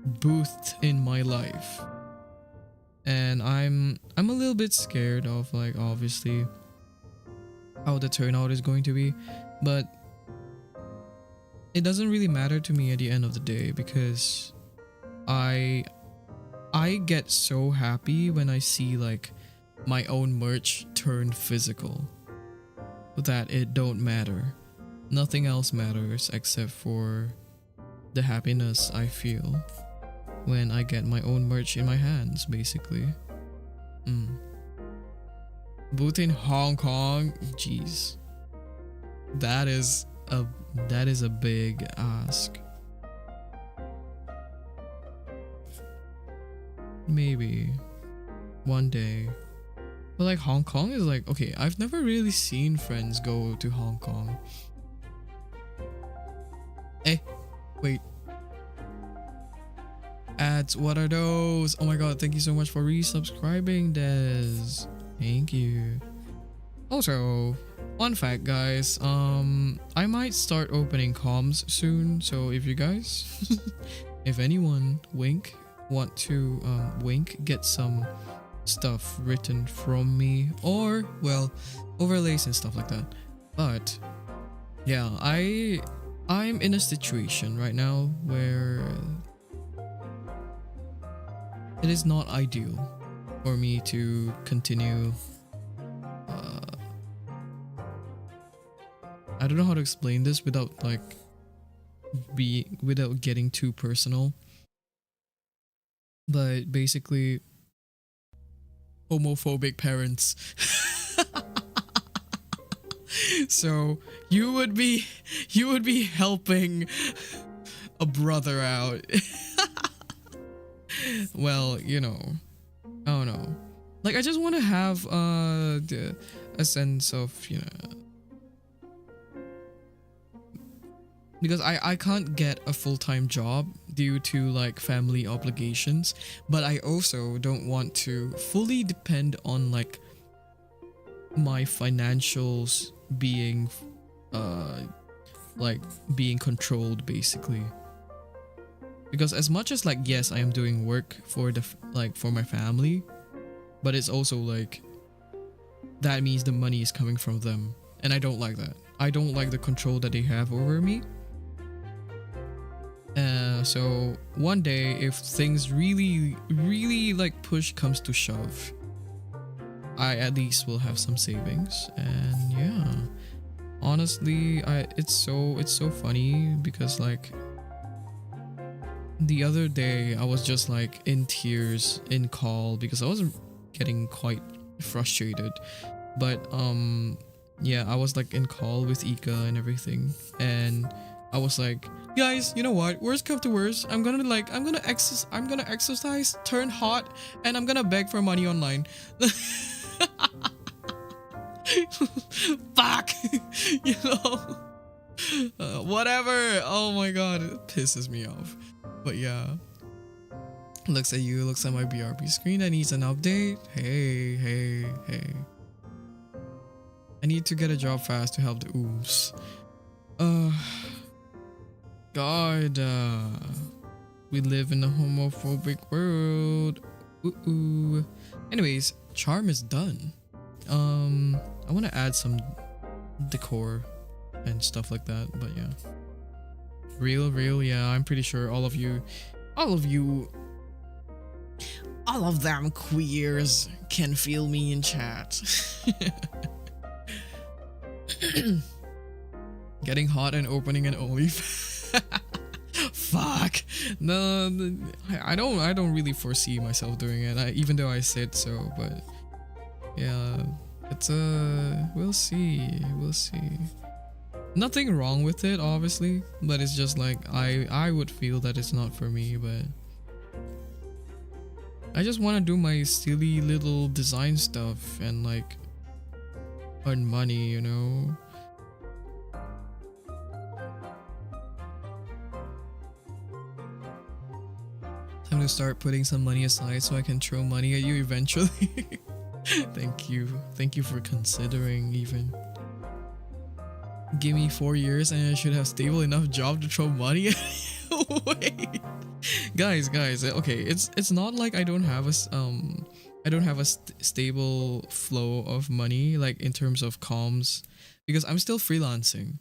boothed in my life, and I'm a little bit scared of like obviously how the turnout is going to be, but it doesn't really matter to me at the end of the day, because I get so happy when I see like my own merch turn physical, that it don't matter. Nothing else matters except for the happiness I feel when I get my own merch in my hands, basically. Boot in Hong Kong, jeez. That is a big ask. Maybe one day. But like Hong Kong is like, okay, I've never really seen friends go to Hong Kong. Wait. Ads, what are those? Oh my god, thank you so much for resubscribing, Des. Thank you. Also, fun fact guys, I might start opening comms soon, so if you guys if anyone want to get some stuff written from me, or well, overlays and stuff like that. But yeah, I'm in a situation right now where it is not ideal for me to continue. I don't know how to explain this without without getting too personal. But basically, homophobic parents. So you would be helping a brother out. Well, you know, I don't know. Like, I just want to have a sense of, you know, because I can't get a full-time job due to like family obligations, but I also don't want to fully depend on like my financials being being controlled, basically. Because as much as like, yes, I am doing work for for my family, but it's also like that means the money is coming from them, and I don't like that. I don't like the control that they have over me. So one day, if things really like push comes to shove, I at least will have some savings. And yeah, honestly, it's so funny because like the other day I was just like in tears in call because I was getting quite frustrated. But yeah, I was like in call with Ika and everything, and I was like, guys, you know what? Worst come to worst, I'm gonna exercise, turn hot, and I'm gonna beg for money online. Fuck, you know. Whatever. Oh my god, it pisses me off. But yeah, looks at you. Looks at my BRB screen. That needs an update. Hey. I need to get a job fast to help the ooms. God, we live in a homophobic world. Ooh. Anyways, charm is done. I want to add some decor and stuff like that, but yeah. Real, yeah, I'm pretty sure all of them queers can feel me in chat. Getting hot and opening an OnlyFans. Fuck. No, I don't really foresee myself doing it. Even though I said so, but yeah, it's we'll see. Nothing wrong with it, obviously, but it's just like I would feel that it's not for me, but I just want to do my silly little design stuff and like earn money, you know. Time to start putting some money aside so I can throw money at you eventually. Thank you for considering. Even give me 4 years and I should have stable enough job to throw money at you. Wait, guys, okay, it's not like I don't have a stable flow of money, like in terms of comms, because I'm still freelancing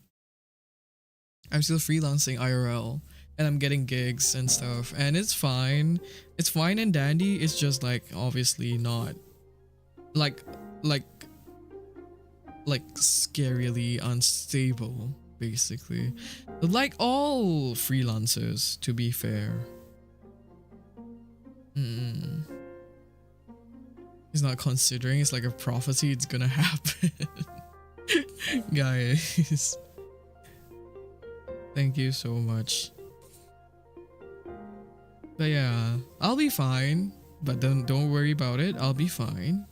IRL, and I'm getting gigs and stuff, and it's fine and dandy. It's just like obviously not like scarily unstable, basically, like all freelancers, to be fair. He's not considering. It's like a prophecy. It's gonna happen. Guys, thank you so much. But yeah, I'll be fine. But don't worry about it. I'll be fine.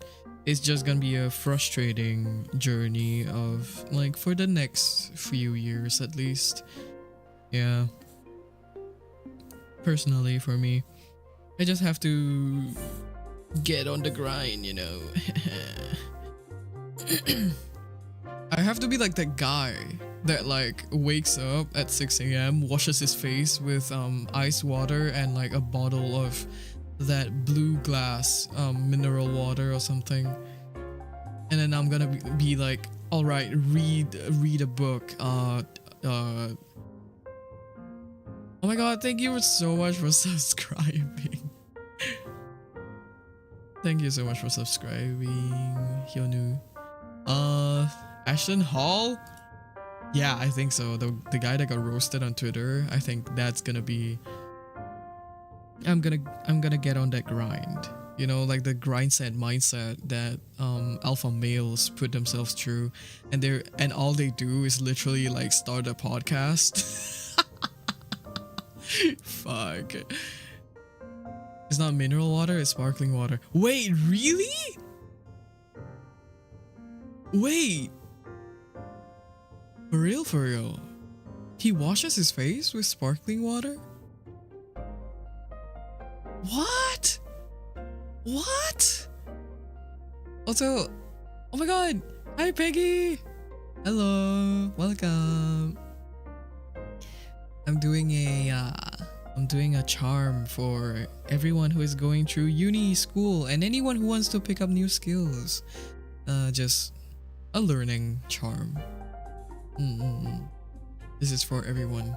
It's just gonna be a frustrating journey of like for the next few years at least. Yeah. Personally, for me, I just have to get on the grind, you know. I have to be like that guy that like wakes up at 6 a.m, washes his face with ice water and like a bottle of that blue glass mineral water or something, and then I'm gonna be like, all right, read a book. Oh my god, thank you so much for subscribing. Thank you so much for subscribing, Hyunu. Ashton Hall? Yeah, I think so. The guy that got roasted on Twitter. I think that's gonna be. I'm gonna get on that grind. You know, like the mindset that alpha males put themselves through, and all they do is literally like start a podcast. Fuck. It's not mineral water, it's sparkling water. Wait, really? Wait. For real? He washes his face with sparkling water? What? Also, oh my god. Hi, Peggy. Hello. Welcome. I'm doing a charm for everyone who is going through uni, school, and anyone who wants to pick up new skills. Just a learning charm. This is for everyone.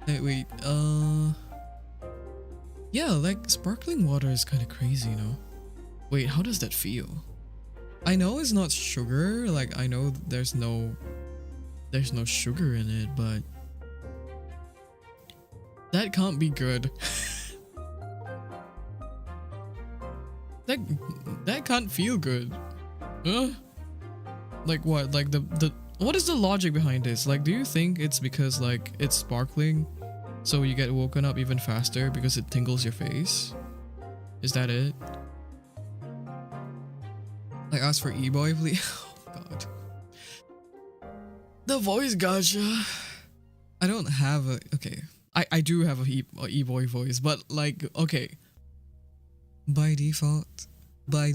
Wait, Yeah, like sparkling water is kind of crazy, you know? Wait, how does that feel? I know it's not sugar, like I know there's no sugar in it, but that can't be good. that that can't feel good. Like what? Like the what is the logic behind this? Like, do you think it's because like it's sparkling, so you get woken up even faster because it tingles your face? Is that it? Like, ask for e-boy, please. Oh god. The voice gotcha. I don't have a okay. I do have a e-boy voice, but like okay. By default, I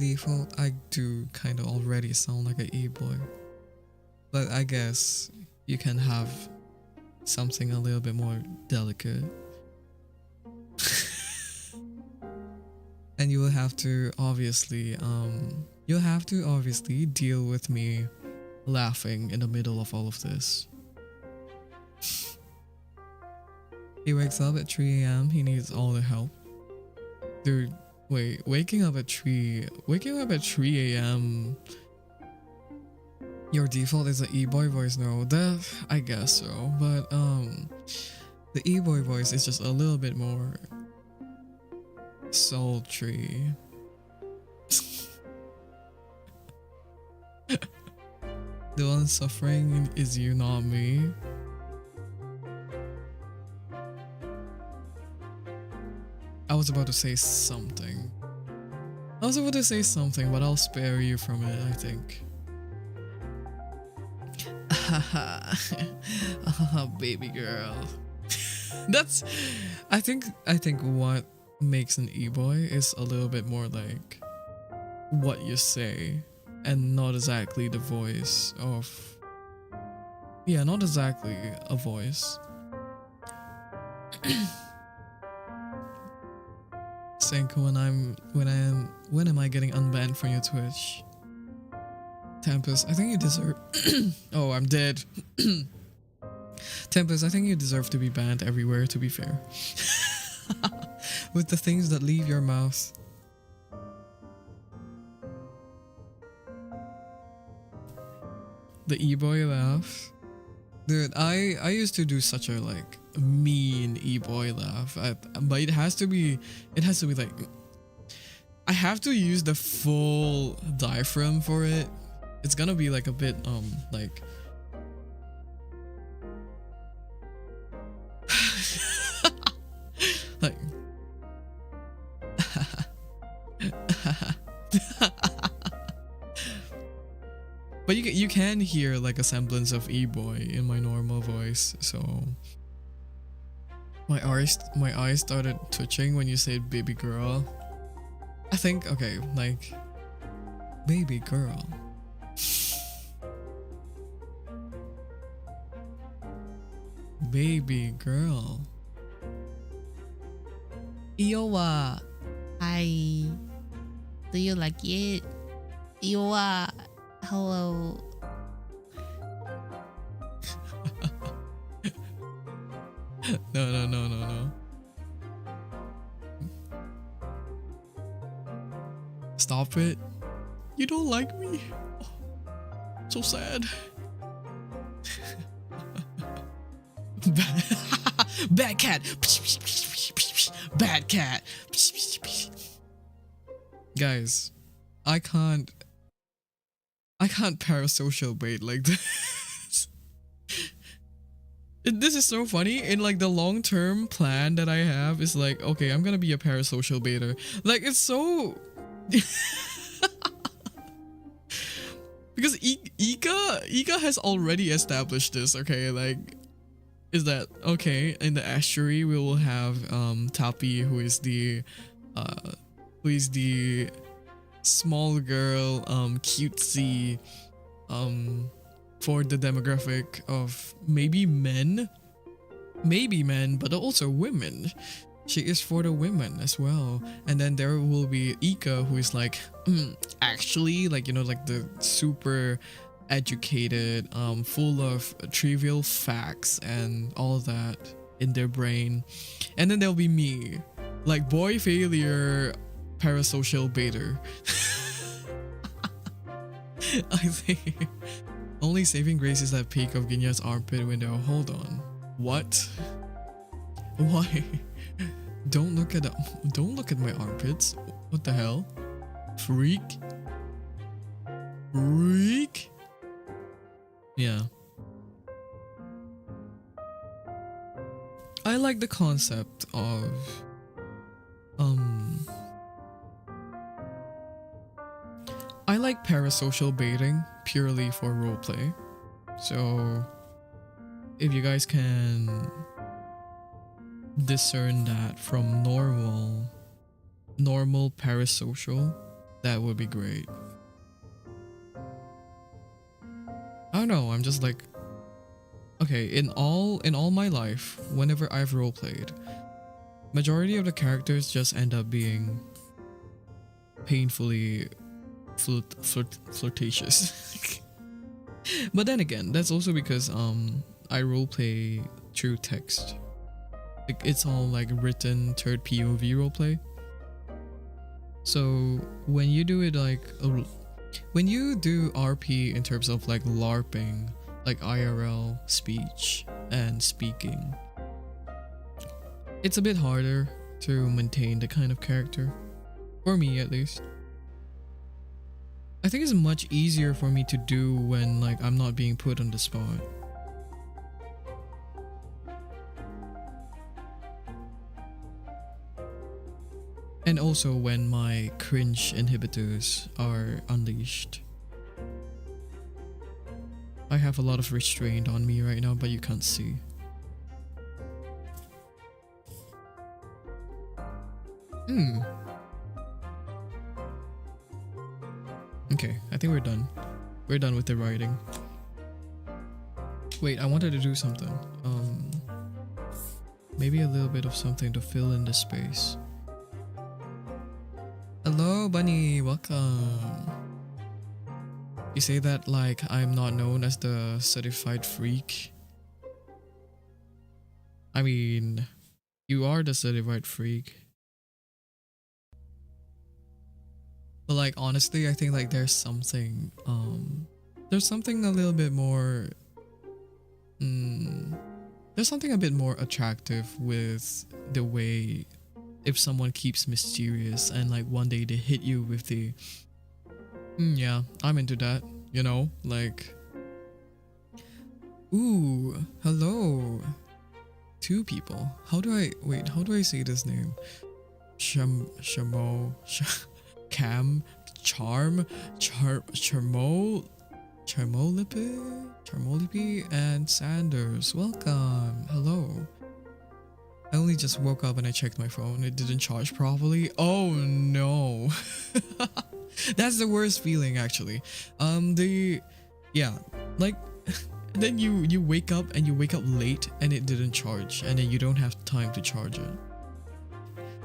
do kind of already sound like an e-boy. But I guess you can have something a little bit more delicate. And you will have to obviously deal with me laughing in the middle of all of this. He wakes up at 3 a.m. He needs all the help. Dude, wait, waking up at 3 a.m. Your default is an e-boy voice? No, that I guess so, but the e-boy voice is just a little bit more sultry. The one suffering is you, not me. I was about to say something, but I'll spare you from it, I think. Baby girl. That's I think what makes an e-boy is a little bit more like what you say and not exactly the voice of not exactly a voice. Senko, when am I getting unbanned from your Twitch? Tempest, I think you deserve oh, I'm dead. Tempest, I think you deserve to be banned everywhere, to be fair. With the things that leave your mouth. The e-boy laugh. Dude, I used to do such a like mean e-boy laugh, but it has to be like I have to use the full diaphragm for it. It's gonna be like a bit like like but you can hear like a semblance of e-boy in my normal voice, so my eyes started twitching when you said baby girl. I think okay, like baby girl. Baby girl. Iowa. Hi. Do you like it? Iowa. Hello. No. Stop it. You don't like me? Oh, so sad. Bad cat. Bad cat. Guys, I can't parasocial bait like this. This is so funny. In like the long-term plan that I have is like, okay, I'm gonna be a parasocial baiter. Like, it's so because Ika has already established this, okay? Like, is that okay? In the estuary, we will have Tapi, who is the small girl, cutesy, for the demographic of maybe men, but also women. She is for the women as well. And then there will be Ika, who is like, actually, like, you know, like the super educated, full of trivial facts and all that in their brain. And then there'll be me, Like boy failure, parasocial baiter. I think only saving grace is that peak of Ginya's armpit window. Hold on. What? Why? Don't look at my armpits. What the hell? Freak? Freak? Yeah. I like the concept of I like parasocial baiting purely for roleplay. So if you guys can discern that from normal parasocial, that would be great. I don't know, I'm just like, okay, in all my life, whenever I've roleplayed, majority of the characters just end up being painfully flirtatious. But then again, that's also because I roleplay through text. Like, it's all like written third POV roleplay. So when you do it like when you do RP in terms of like LARPing, like IRL speech and speaking, it's a bit harder to maintain the kind of character, for me at least. I think it's much easier for me to do when like I'm not being put on the spot. And also when my cringe inhibitors are unleashed. I have a lot of restraint on me right now, but you can't see. Okay, I think we're done. We're done with the writing. Wait, I wanted to do something. Maybe a little bit of something to fill in the space. Hello, Bunny. Welcome. You say that like I'm not known as the certified freak. I mean, you are the certified freak. But like honestly, I think like there's something a little bit more there's something a bit more attractive with the way if someone keeps mysterious and like one day they hit you with the yeah, I'm into that, you know, like ooh, hello. Two people. How do I say this name? Cam, Charmolipi, and Sanders. Welcome. Hello. I only just woke up and I checked my phone. It didn't charge properly. Oh no. That's the worst feeling actually. Like then you wake up and you wake up late and it didn't charge and then you don't have time to charge it.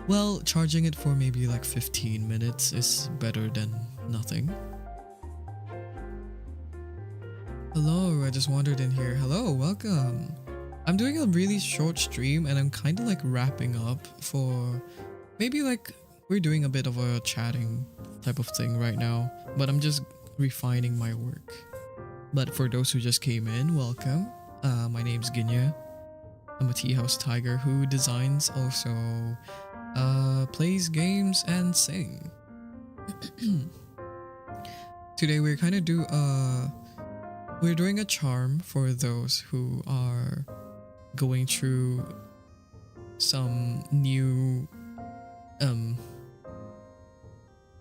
Well, charging it for maybe like 15 minutes is better than nothing. Hello, I just wandered in here. Hello, welcome. I'm doing a really short stream and I'm kind of like wrapping up for maybe like we're doing a bit of a chatting type of thing right now, but I'm just refining my work. But for those who just came in, welcome. My name's Ginya. I'm a tea house tiger who designs, also plays games and sing. Today we're kind of we're doing a charm for those who are going through some new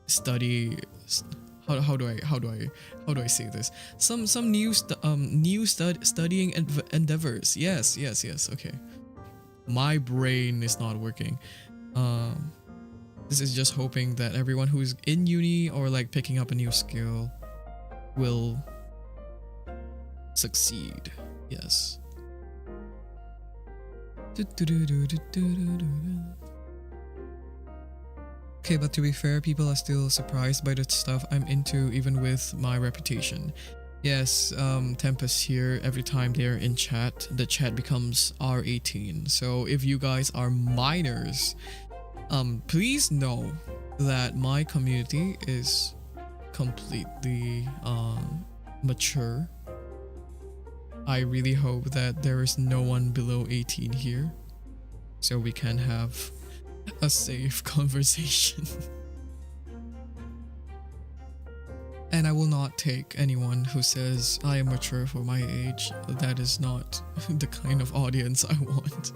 study. How do I say this? Some new studying endeavors. Yes. Okay. My brain is not working. This is just hoping that everyone who's in uni or like picking up a new skill will succeed. Yes. Okay, but to be fair, people are still surprised by the stuff I'm into even with my reputation. Yes, Tempest here, every time they're in chat, the chat becomes R18. So if you guys are minors, Please know that my community is completely mature. I really hope that there is no one below 18 here, so we can have a safe conversation. And I will not take anyone who says I am mature for my age. That is not the kind of audience I want.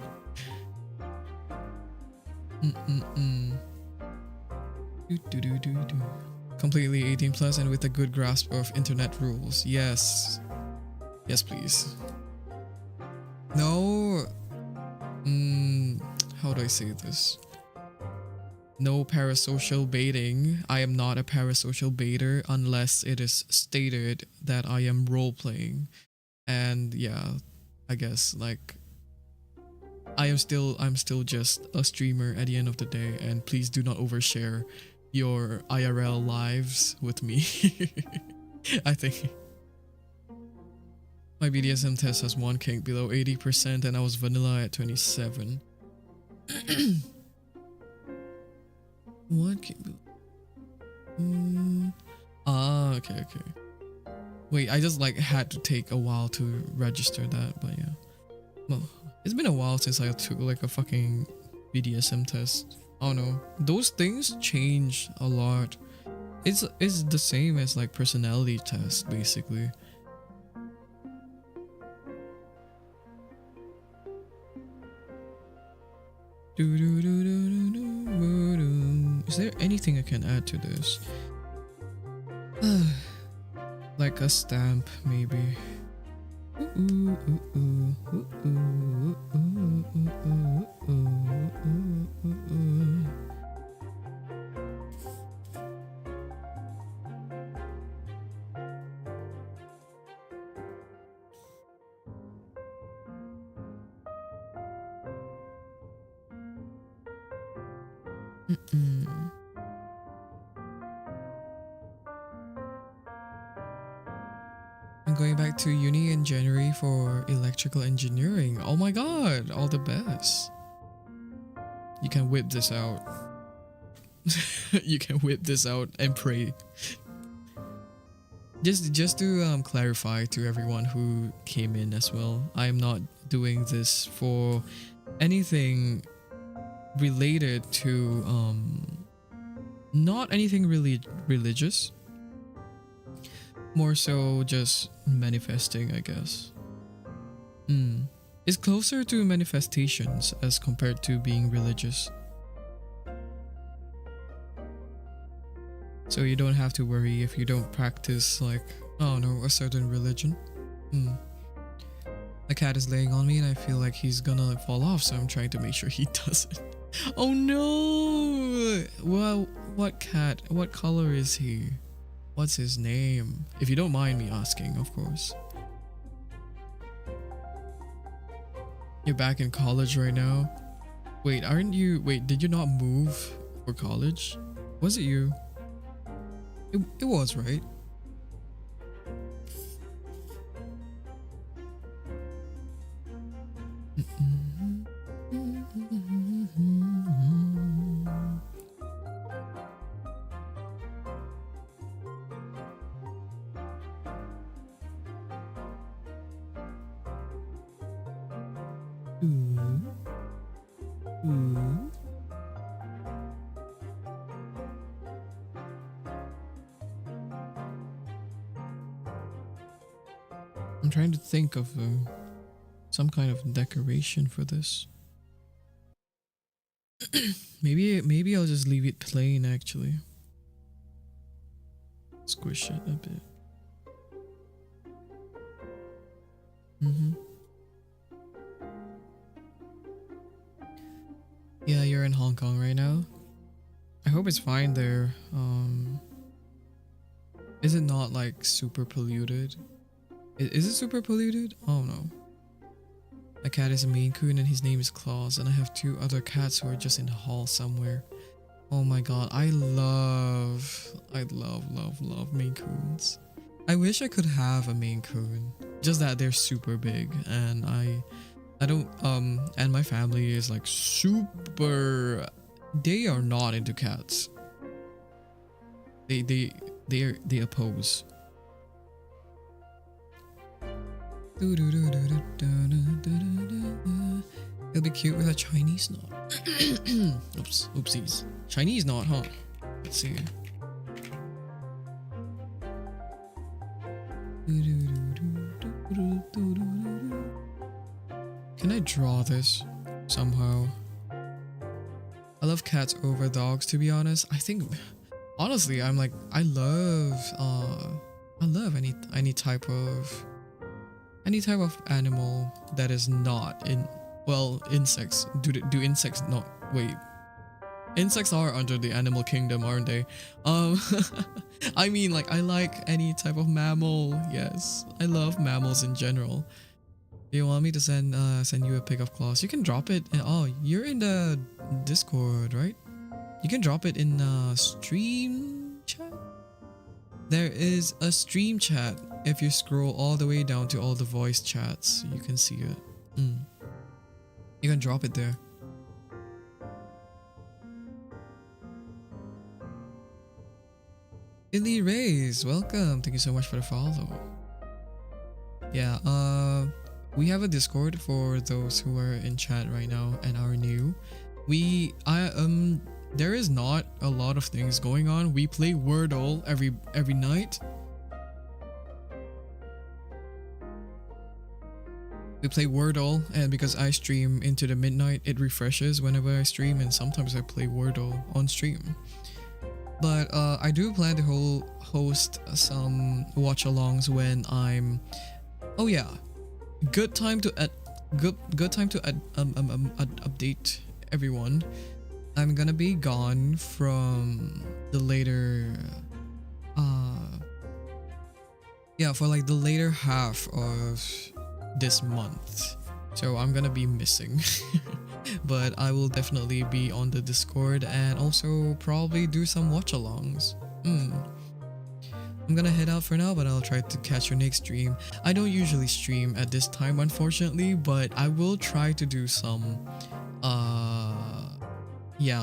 Completely 18 plus and with a good grasp of internet rules. Yes. Yes, please. No. How do I say this? No parasocial baiting. I am not a parasocial baiter unless it is stated that I am role playing. And yeah, I guess like I'm still just a streamer at the end of the day, and please do not overshare your IRL lives with me. I think my BDSM test has one kink below 80% and I was vanilla at 27. What kink below? Okay. Wait, I just like had to take a while to register that, but yeah. Well, it's been a while since I took like a fucking BDSM test. Oh no, those things change a lot. It's the same as like personality test basically. Is there anything I can add to this? Like a stamp maybe. I'm going back to uni in January for electrical engineering. Oh my god, all the best. You can whip this out. You can whip this out and pray. Just to clarify to everyone who came in as well, I am not doing this for anything related to not anything really religious. More so just manifesting, I guess. It's closer to manifestations as compared to being religious. So you don't have to worry if you don't practice like, oh no, a certain religion. The cat is laying on me and I feel like he's gonna fall off, so I'm trying to make sure he doesn't. Oh no! Well, what cat? What color is he? What's his name? If you don't mind me asking, of course. You're back in college right now? Wait, aren't you? Wait, did you not move for college? Was it you? It was, right? I'm trying to think of some kind of decoration for this. maybe I'll just leave it plain actually. Squish it a bit. Yeah, you're in Hong Kong right now. I hope it's fine there. Is it not like super polluted? Is it super polluted? Oh no. My cat is a Maine Coon and his name is Claus, and I have two other cats who are just in the hall somewhere. Oh my god, I love Maine Coons. I wish I could have a Maine Coon. Just that they're super big, and I don't and my family is like super They are not into cats. They oppose. It'll be cute with a Chinese knot. Oops, oopsies. Chinese knot, huh? Let's see. Can I draw this somehow? I love cats over dogs, to be honest. I think, honestly, I'm like, I love any type of animal that is not in, well, insects. Do insects not, wait. Insects are under the animal kingdom, aren't they? I mean, like, I like any type of mammal. Yes, I love mammals in general. Do you want me to send you a pic of claws? You can drop it. Oh, you're in the Discord, right? You can drop it in stream chat. There is a stream chat. If you scroll all the way down to all the voice chats, you can see it. You can drop it there. Billy Rays, welcome. Thank you so much for the follow. Yeah, we have a Discord for those who are in chat right now and are new. There is not a lot of things going on. We play Wordle every night. We play Wordle, and because I stream into the midnight, it refreshes whenever I stream, and sometimes I play Wordle on stream. But I do plan to host some watch-alongs when I'm. Oh yeah, good time to update everyone. I'm gonna be gone from the later. For like the later half of this month, so I'm gonna be missing. But I will definitely be on the Discord and also probably do some watch-alongs. I'm gonna head out for now, but I'll try to catch your next stream. I don't usually stream at this time, unfortunately, but I will try to do some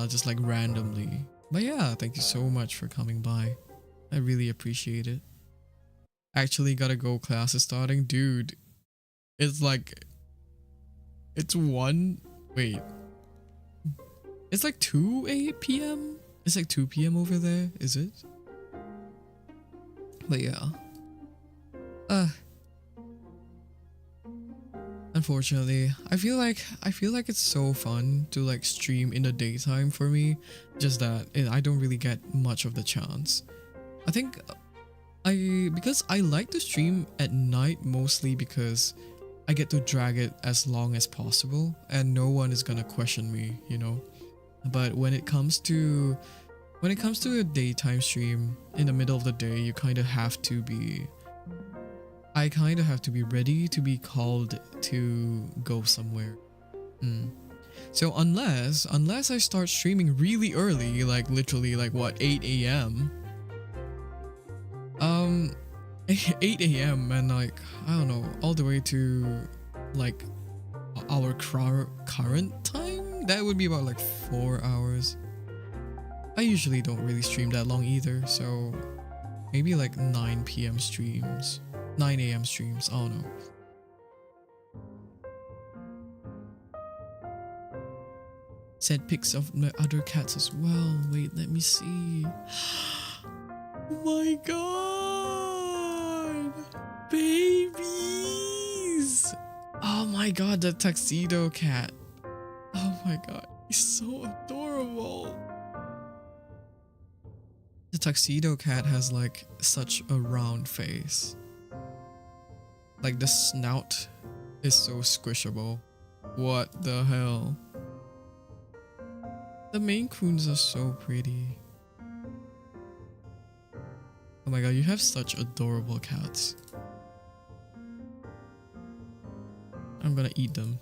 just like randomly. But yeah, thank you so much for coming by. I really appreciate it. Actually gotta go, class is starting. Dude, it's like, it's 1, wait, it's like 2 p.m. It's like 2 p.m. over there, is it? But yeah, unfortunately, I feel like it's so fun to like stream in the daytime for me, just that I don't really get much of the chance. I think because I like to stream at night mostly because I get to drag it as long as possible and no one is gonna question me, you know. But when it comes to a daytime stream in the middle of the day, I kind of have to be ready to be called to go somewhere. So unless I start streaming really early, like literally like what, 8 a.m. 8 a.m. and like, I don't know, all the way to like our current time, that would be about like 4 hours. I usually don't really stream that long either, so maybe like 9 p.m. streams, 9 a.m. streams, I don't know. Sent pics of my other cats as well. Wait, let me see. Oh my god! Babies! Oh my god, the tuxedo cat. Oh my god, he's so adorable. The tuxedo cat has like such a round face. Like the snout is so squishable. What the hell? The Maine Coons are so pretty. Oh my god, you have such adorable cats. I'm gonna eat them.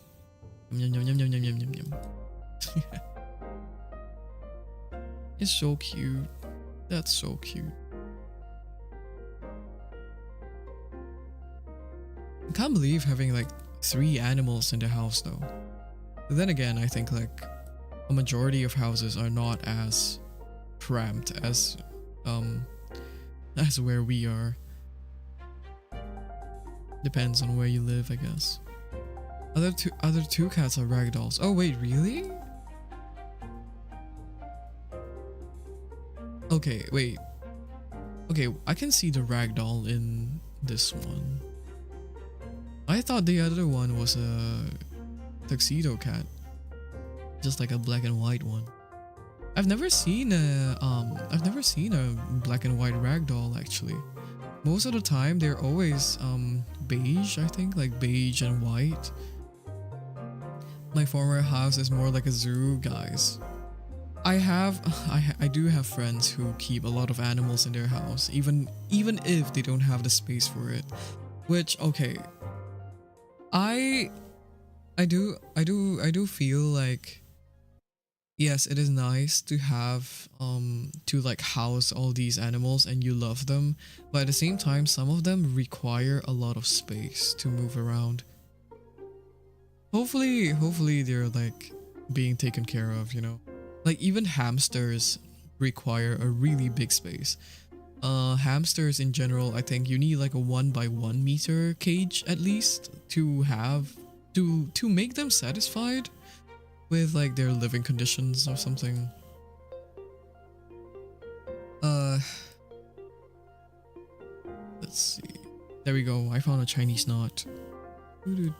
Yum yum yum yum yum yum yum yum. It's so cute. That's so cute. I can't believe having like 3 animals in the house though. But then again, I think like a majority of houses are not as cramped um as where we are. Depends on where you live, I guess. Other two cats are ragdolls. Oh wait, really? Okay, wait. Okay, I can see the ragdoll in this one. I thought the other one was a tuxedo cat, just like a black and white one. I've never seen a black and white ragdoll actually. Most of the time they're always beige, I think, like beige and white. My former house is more like a zoo, guys. I do have friends who keep a lot of animals in their house, even if they don't have the space for it. Which, okay, I do feel like, yes, it is nice to have to like house all these animals and you love them, but at the same time some of them require a lot of space to move around. Hopefully they're like being taken care of, you know. Like even hamsters require a really big space. Hamsters in general, I think you need like a 1 by 1 meter cage at least to have to make them satisfied with like their living conditions or something. Let's see. There we go. I found a Chinese knot. The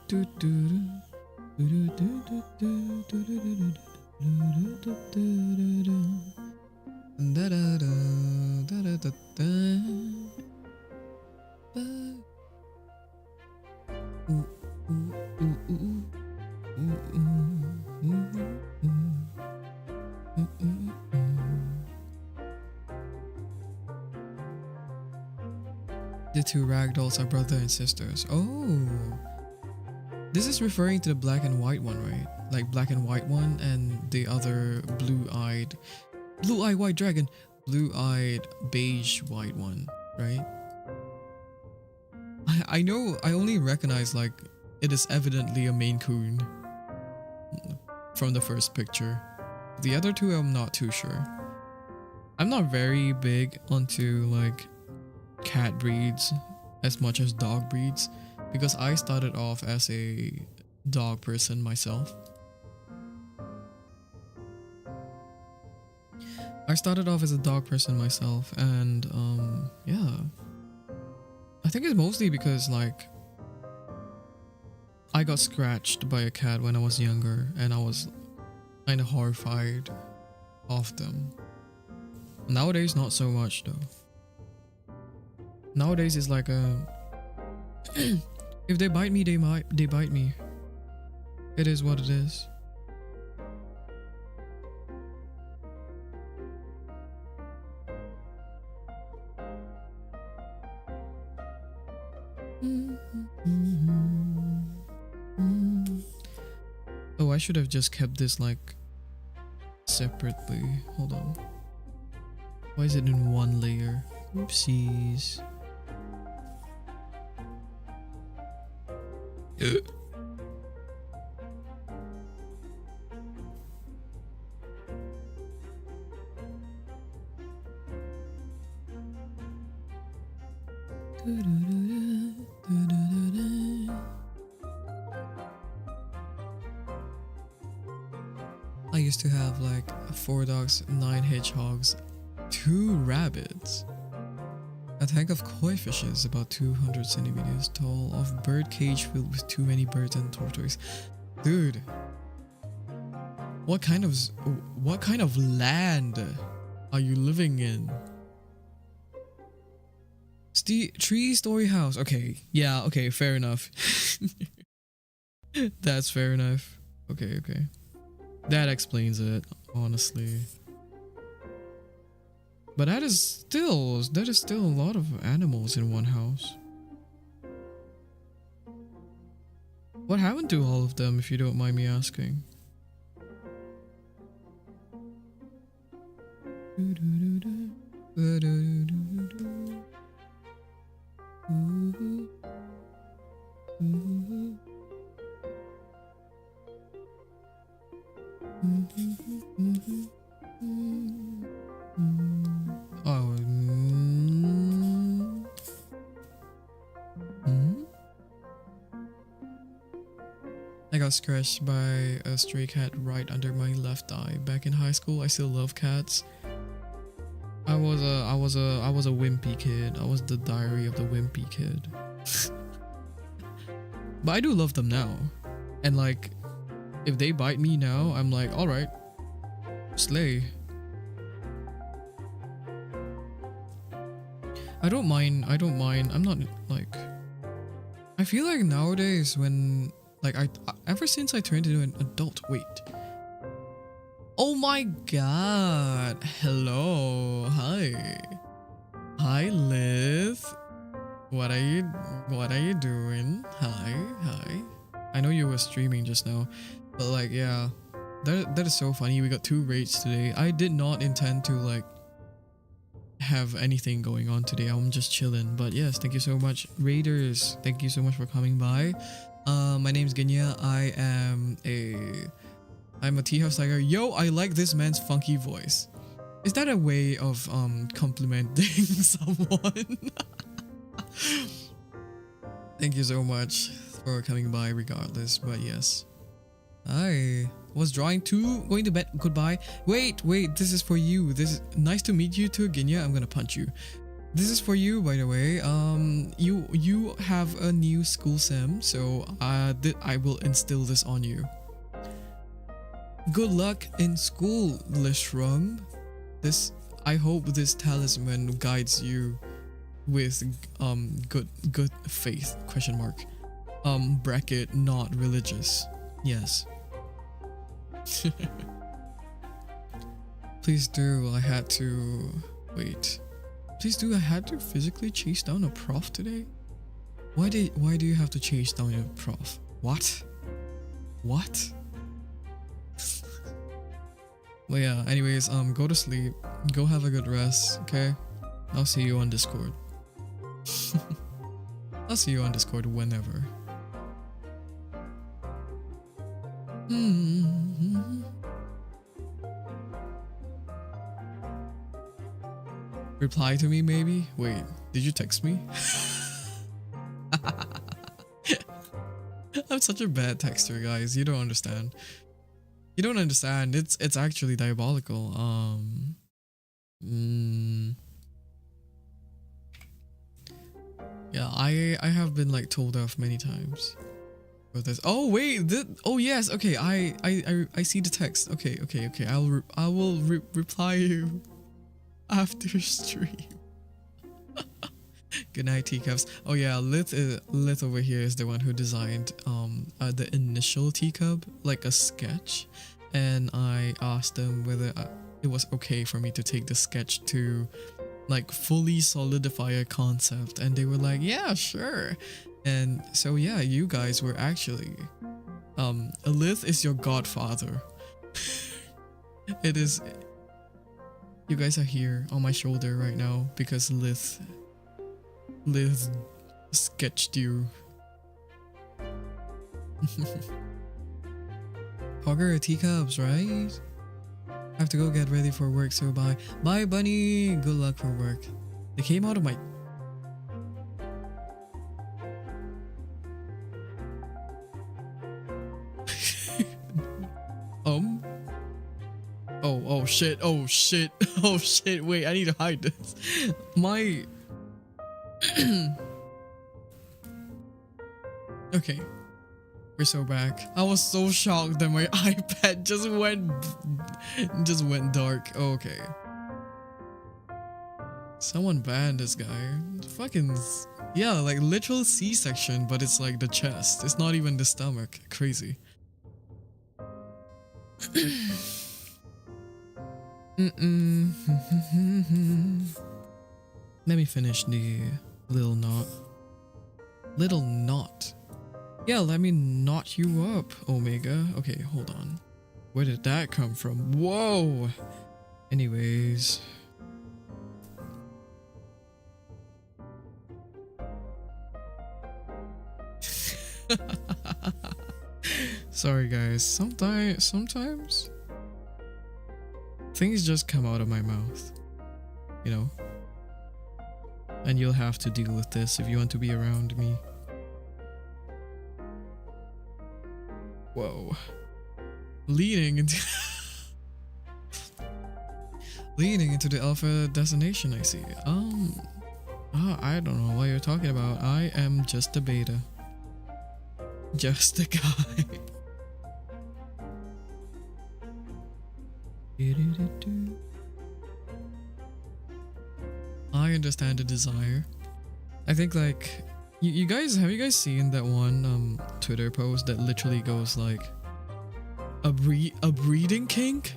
two ragdolls are brother and sisters. Oh, this is referring to the black and white one, right? Like black and white one and the other blue-eyed white dragon, blue-eyed beige white one, right? I know, I only recognize like it is evidently a Maine Coon from the first picture. The other two I'm not too sure. I'm not very big onto like cat breeds as much as dog breeds because I started off as a dog person myself. And yeah. I think it's mostly because like I got scratched by a cat when I was younger and I was kind of horrified of them. Nowadays not so much though. Nowadays it's like if they bite me, they bite me. It is what it is. Oh, I should have just kept this like separately. Hold on. Why is it in one layer? Oopsies. I used to have like 4 dogs, 9 hedgehogs, 2 rabbits, a tank of koi fishes about 200 centimeters tall, of bird cage filled with too many birds and tortoise. Dude, what kind of land are you living in? 3-story house. Okay, yeah, okay, fair enough. That's fair enough. Okay. That explains it, honestly. But that is still a lot of animals in one house. What happened to all of them, if you don't mind me asking? scratched by a stray cat right under my left eye. Back in high school, I still love cats. I was a wimpy kid. I was the diary of the wimpy kid. But I do love them now. And like, if they bite me now, I'm like, all right, slay. I don't mind. I'm not like, I feel like nowadays when like ever since I turned into an adult, wait. Oh my god. Hello. Hi. Hi Liz. What are you doing? Hi. I know you were streaming just now, but like yeah. That is so funny. We got 2 raids today. I did not intend to like have anything going on today. I'm just chilling. But yes, thank you so much, Raiders. Thank you so much for coming by. My name's Ginya. I'm a tea house tiger. Yo, I like this man's funky voice. Is that a way of complimenting someone? Thank you so much for coming by regardless, but yes. I was drawing too, going to bed. Goodbye. Wait, this is for you. This is nice to meet you too, Ginya. I'm gonna punch you. This is for you, by the way. You have a new school sim, so I will instill this on you. Good luck in school, Lishram. I hope this talisman guides you with good faith, ? Bracket not religious. Yes. Please do. I had to physically chase down a prof today? Why do you have to chase down a prof? What? Well yeah, anyways, go to sleep. Go have a good rest, okay? I'll see you on Discord. I'll see you on Discord whenever. Reply to me maybe? Wait, did you text me? I'm such a bad texter, guys. You don't understand. It's actually diabolical. Yeah, I have been like told off many times for this. Oh wait, oh yes, okay. I see the text. Okay. I will reply you after stream. Good night, teacups. Oh yeah, Lith over here is the one who designed the initial teacup, like a sketch, and I asked them whether it was okay for me to take the sketch to like fully solidify a concept, and they were like, yeah, sure. And so yeah, you guys were actually Lith is your godfather. It is. You guys are here on my shoulder right now because Lith sketched you. Hogger teacups, right? I have to go get ready for work, so bye. Bye, bunny. Good luck for work. They came out of my... Oh shit. Oh shit. Wait, I need to hide this. My... Okay. We're so back. I was so shocked that my iPad just went dark. Okay. Someone banned this guy. Fucking... Yeah, like literal C-section, but it's like the chest. It's not even the stomach. Crazy. Let me finish the little knot. Yeah, let me knot you up, Omega. Okay, hold on. Where did that come from? Whoa! Anyways. Sorry guys, sometimes things just come out of my mouth, you know? And you'll have to deal with this if you want to be around me. Whoa. Leading into leading into the alpha destination, I see. I don't know what you're talking about. I am just a beta. Just a guy. I understand the desire. I think like you guys, have you guys seen that one Twitter post that literally goes like a breeding kink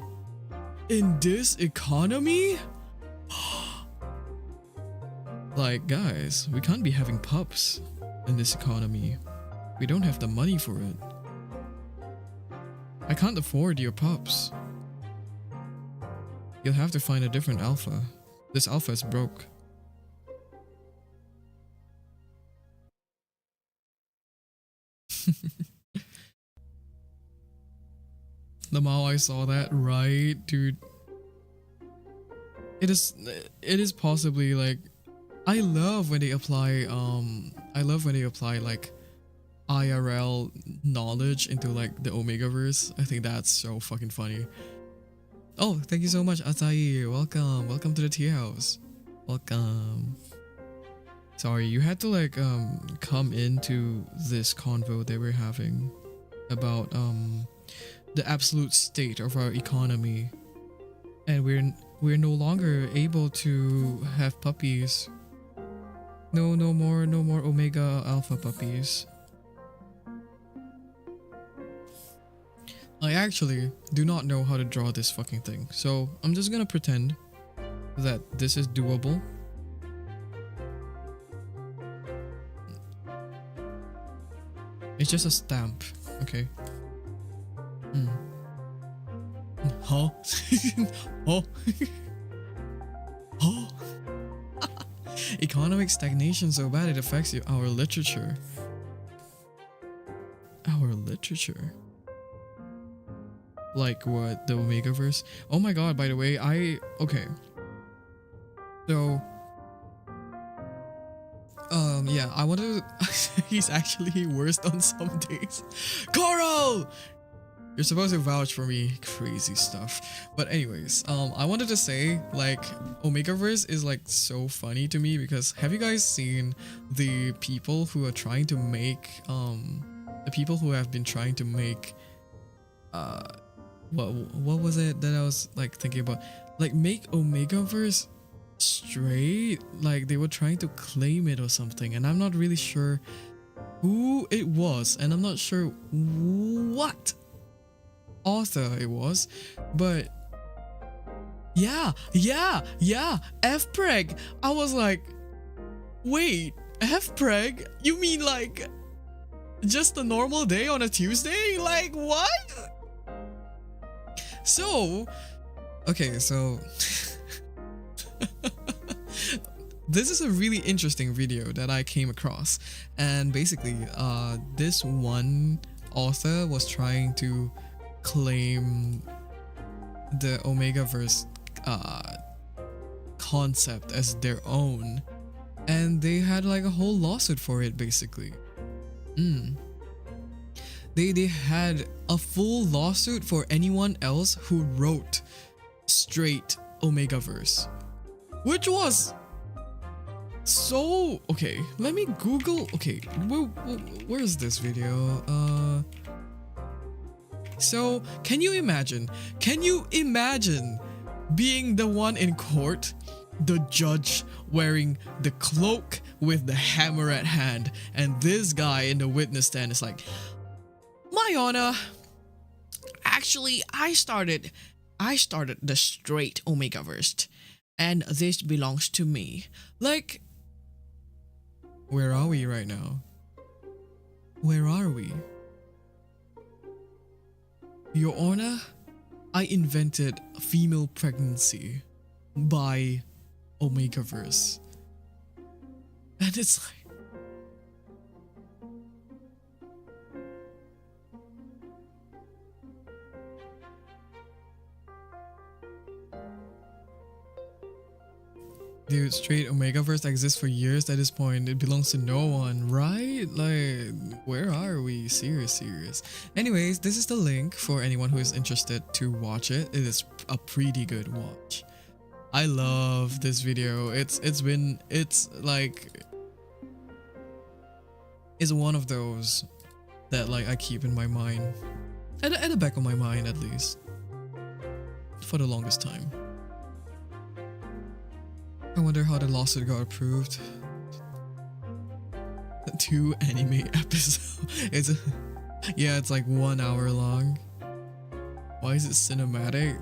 in this economy? Like, guys, we can't be having pups in this economy. We don't have the money for it. I can't afford your pups. You'll have to find a different alpha. This alpha is broke. The Mao, I saw that, right, dude. It is possibly like, I love when they apply like IRL knowledge into like the Omegaverse. I think that's so fucking funny. Oh, thank you so much, Atai. Welcome to the tea house. Welcome. Sorry, you had to like come into this convo they were having about the absolute state of our economy, and we're no longer able to have puppies. No more Omega Alpha puppies. I actually do not know how to draw this fucking thing, so I'm just gonna pretend that this is doable. It's just a stamp, okay? Huh? Oh. Oh. Economic stagnation so bad it affects our literature. Our literature? Like what? The Omegaverse? Oh my god, by the way, okay. So yeah, I wanted to he's actually worst on some days. Coral! You're supposed to vouch for me. Crazy stuff. But anyways, I wanted to say, like, Omegaverse is like so funny to me because have you guys seen the people who are trying to make the people who have been trying to make what was it that I was like thinking about? Like make Omegaverse straight, like they were trying to claim it or something, and I'm not really sure who it was, and I'm not sure what author it was, but yeah, F-Preg. I was like, wait, F-Preg? You mean like just a normal day on a Tuesday? Like what? So, okay, so this is a really interesting video that I came across, and basically this one author was trying to claim the Omegaverse concept as their own, and they had like a whole lawsuit for it basically. They had a full lawsuit for anyone else who wrote straight Omegaverse, which was so okay. Let me Google. Okay, where's this video? So can you imagine being the one in court, the judge wearing the cloak with the hammer at hand, and this guy in the witness stand is like, my honor, actually I started the straight Omegaverse, and this belongs to me. Like, where are we right now? Where are we? Your Honor, I invented female pregnancy by Omegaverse. And it's like, Dude, straight Omegaverse exists for years at this point. It belongs to no one, right? Like, where are we? Serious. Anyways, this is the link for anyone who is interested to watch it. It is a pretty good watch. I love this video. It's one of those that like I keep in my mind, at the back of my mind at least, for the longest time. I wonder how the lawsuit got approved. 2 anime episodes. It's like 1 hour long. Why is it cinematic?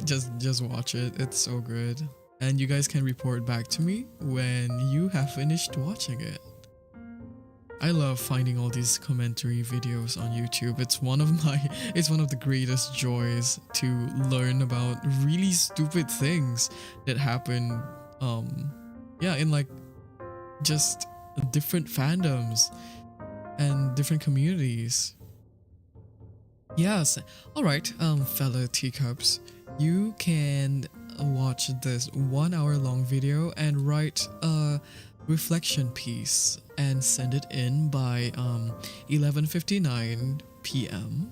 Just watch it. It's so good. And you guys can report back to me when you have finished watching it. I love finding all these commentary videos on YouTube. It's one of the greatest joys to learn about really stupid things that happen in like just different fandoms and different communities. Yes. Alright, fellow teacubs, you can watch this 1 hour long video and write a reflection piece and send it in by 11:59 p.m.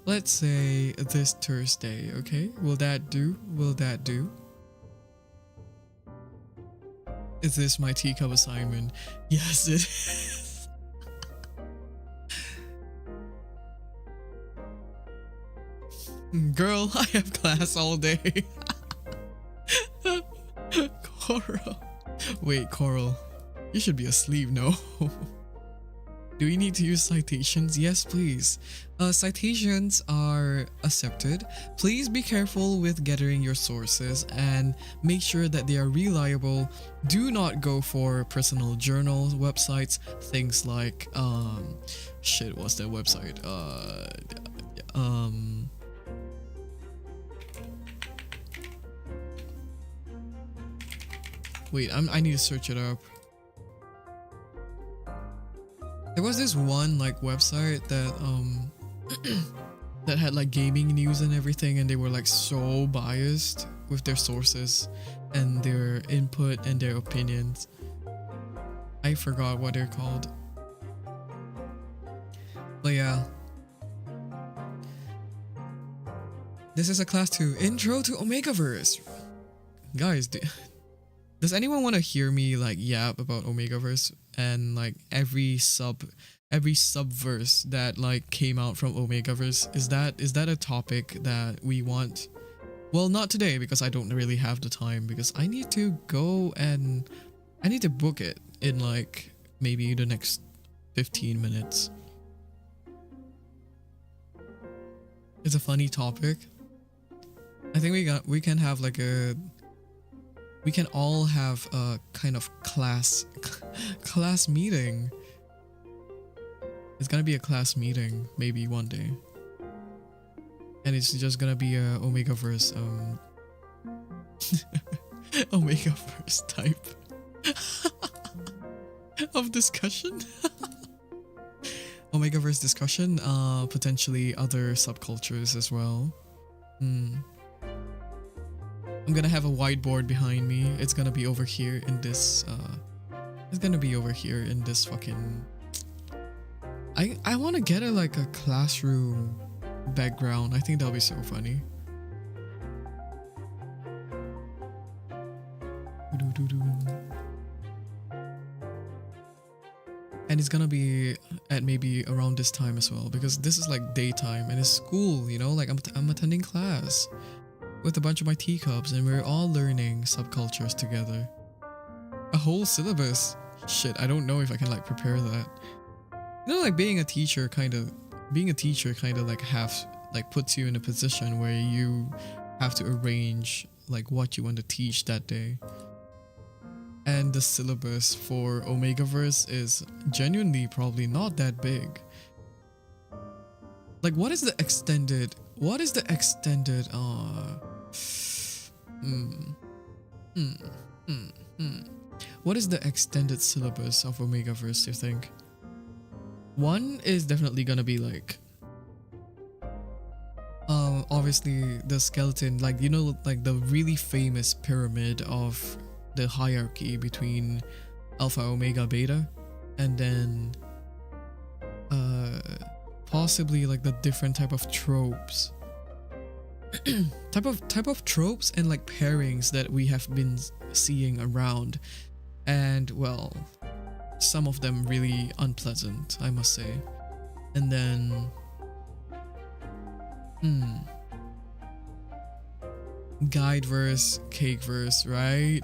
Let's say this Thursday, okay? Will that do? Is this my teacup assignment? Yes, it is. Girl, I have class all day. Coral. Wait, Coral. You should be asleep, no? Do we need to use citations? Yes, please. Citations are accepted. Please be careful with gathering your sources and make sure that they are reliable. Do not go for personal journals, websites, things like what's that website? Wait, I need to search it up. There was this one like website that that had like gaming news and everything, and they were like so biased with their sources and their input and their opinions. I forgot what they're called. But yeah. This is a class 2 intro to Omegaverse. Guys, does anyone want to hear me like yap about Omegaverse and like every subverse that like came out from Omegaverse? Is that a topic that we want? Well, not today because I don't really have the time, because I need to go and I need to book it in like maybe the next 15 minutes. It's a funny topic. I think we can have like we can all have a kind of class meeting. It's gonna be a class meeting maybe one day, and it's just gonna be a Omegaverse Omegaverse type of discussion. Omegaverse discussion, potentially other subcultures as well. I'm gonna have a whiteboard behind me. It's gonna be over here in this fucking... I want to get like a classroom background. I think that'll be so funny. And it's gonna be at maybe around this time as well, because this is like daytime and it's school, you know, like I'm attending class with a bunch of my teacubs and we're all learning subcultures together. A whole syllabus. Shit, I don't know if I can like prepare that. You know, like being a teacher kind of like puts you in a position where you have to arrange like what you want to teach that day. And the syllabus for Omegaverse is genuinely probably not that big. Like what is the extended what is the extended syllabus of Omegaverse, you think? One is definitely gonna be like obviously the skeleton, like, like the really famous pyramid of the hierarchy between alpha, omega, beta, and then possibly like the different type of tropes type of tropes and like pairings that we have been seeing around, and well, some of them really unpleasant, I must say. And then guide verse, cake verse, right.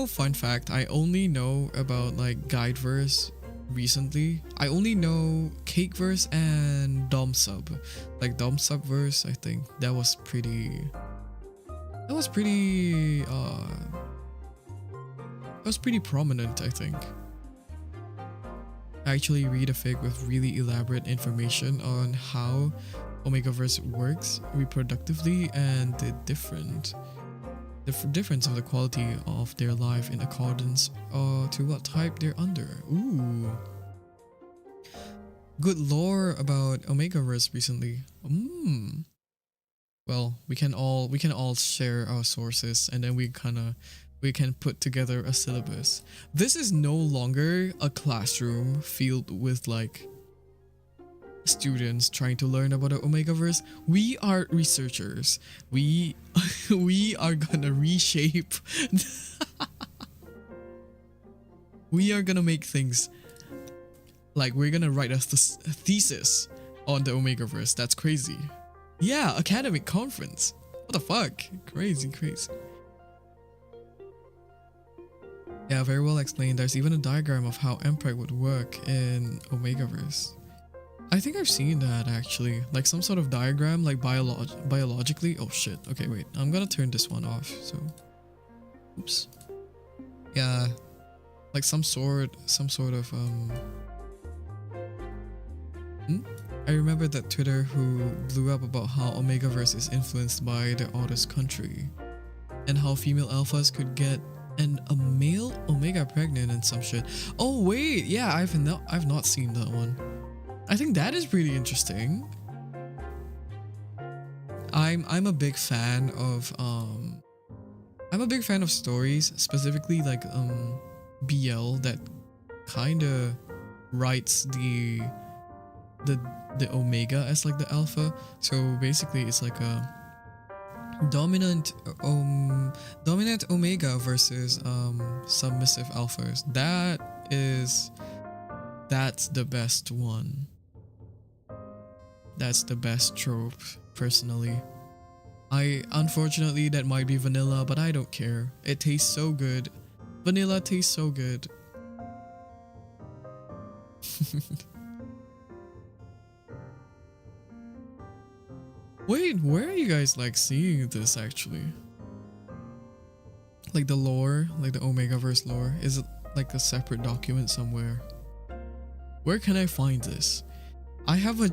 Fun fact, I only know about like guide verse recently. I only know cake verse and dom sub. Like dom sub verse, I think that was pretty prominent, I think. I actually read a fic with really elaborate information on how Omegaverse works reproductively and the difference of the quality of their life in accordance to what type they're under. Ooh, good lore about Omegaverse recently. Well, we can all share our sources, and then we can put together a syllabus. This is no longer a classroom filled with like students trying to learn about the Omegaverse. We are researchers. We are gonna reshape. We are gonna make things like we're gonna write a thesis on the Omegaverse. That's crazy. Yeah, academic conference. What the fuck? Crazy. Yeah, very well explained. There's even a diagram of how MPreg would work in Omegaverse. I think I've seen that actually, like some sort of diagram, like biologically. Oh shit. Okay, wait. I'm gonna turn this one off. So, oops. Yeah, like some sort of I remember that Twitter who blew up about how Omegaverse is influenced by the oldest country, and how female alphas could get a male Omega pregnant and some shit. Oh wait, yeah, I've not seen that one. I think that is pretty interesting. I'm a big fan of stories, specifically like BL that kind of writes the Omega as like the alpha. So basically it's like a dominant Omega versus submissive alphas. That's the best one. That's the best trope, personally. Unfortunately that might be vanilla, but I don't care. It tastes so good. Vanilla tastes so good. Wait, where are you guys like seeing this actually? Like the lore, like the Omegaverse lore? Is it like a separate document somewhere? Where can I find this? I have a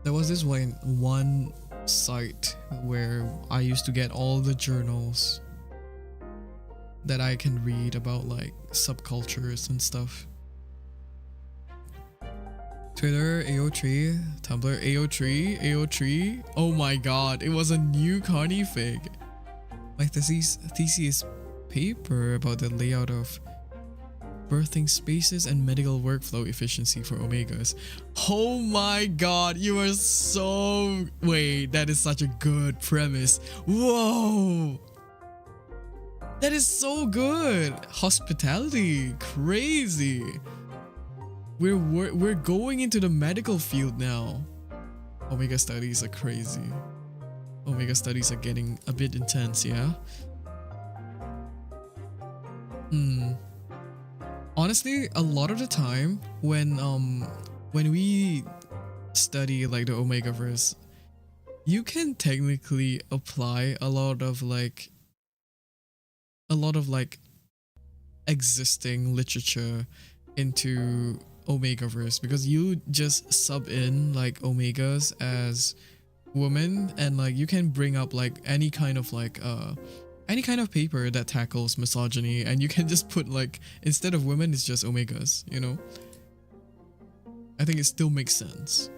there was this one site where I used to get all the journals that I can read about like subcultures and stuff. Twitter, AO3, Tumblr, AO3. Oh my god, it was a new Carney fig. My thesis paper about the layout of birthing spaces and medical workflow efficiency for Omegas. Oh my god, you are so... Wait, that is such a good premise. Whoa! That is so good! Hospitality, crazy. We're going into the medical field now. Omega studies are crazy. Omega studies are getting a bit intense, yeah? Honestly, a lot of the time when we study like the Omegaverse, you can technically apply a lot of existing literature into Omegaverse, because you just sub in like Omegas as women, and like you can bring up like any kind of paper that tackles misogyny, and you can just put like, instead of women it's just Omegas, you know? I think it still makes sense.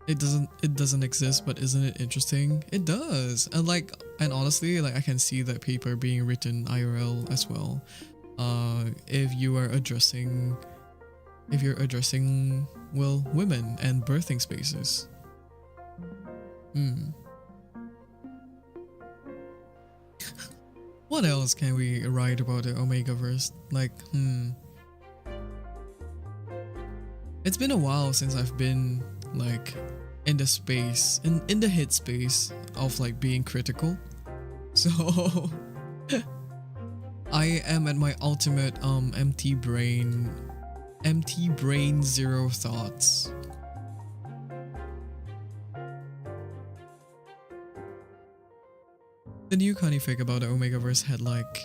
It doesn't exist, but isn't it interesting? It does. And honestly, like I can see that paper being written IRL as well. If you're addressing well women and birthing spaces. What else can we write about the Omegaverse? Like, it's been a while since I've been like in the space, in the hit space of like being critical. So I am at my ultimate empty brain, zero thoughts. The new funny fake about the Omegaverse had like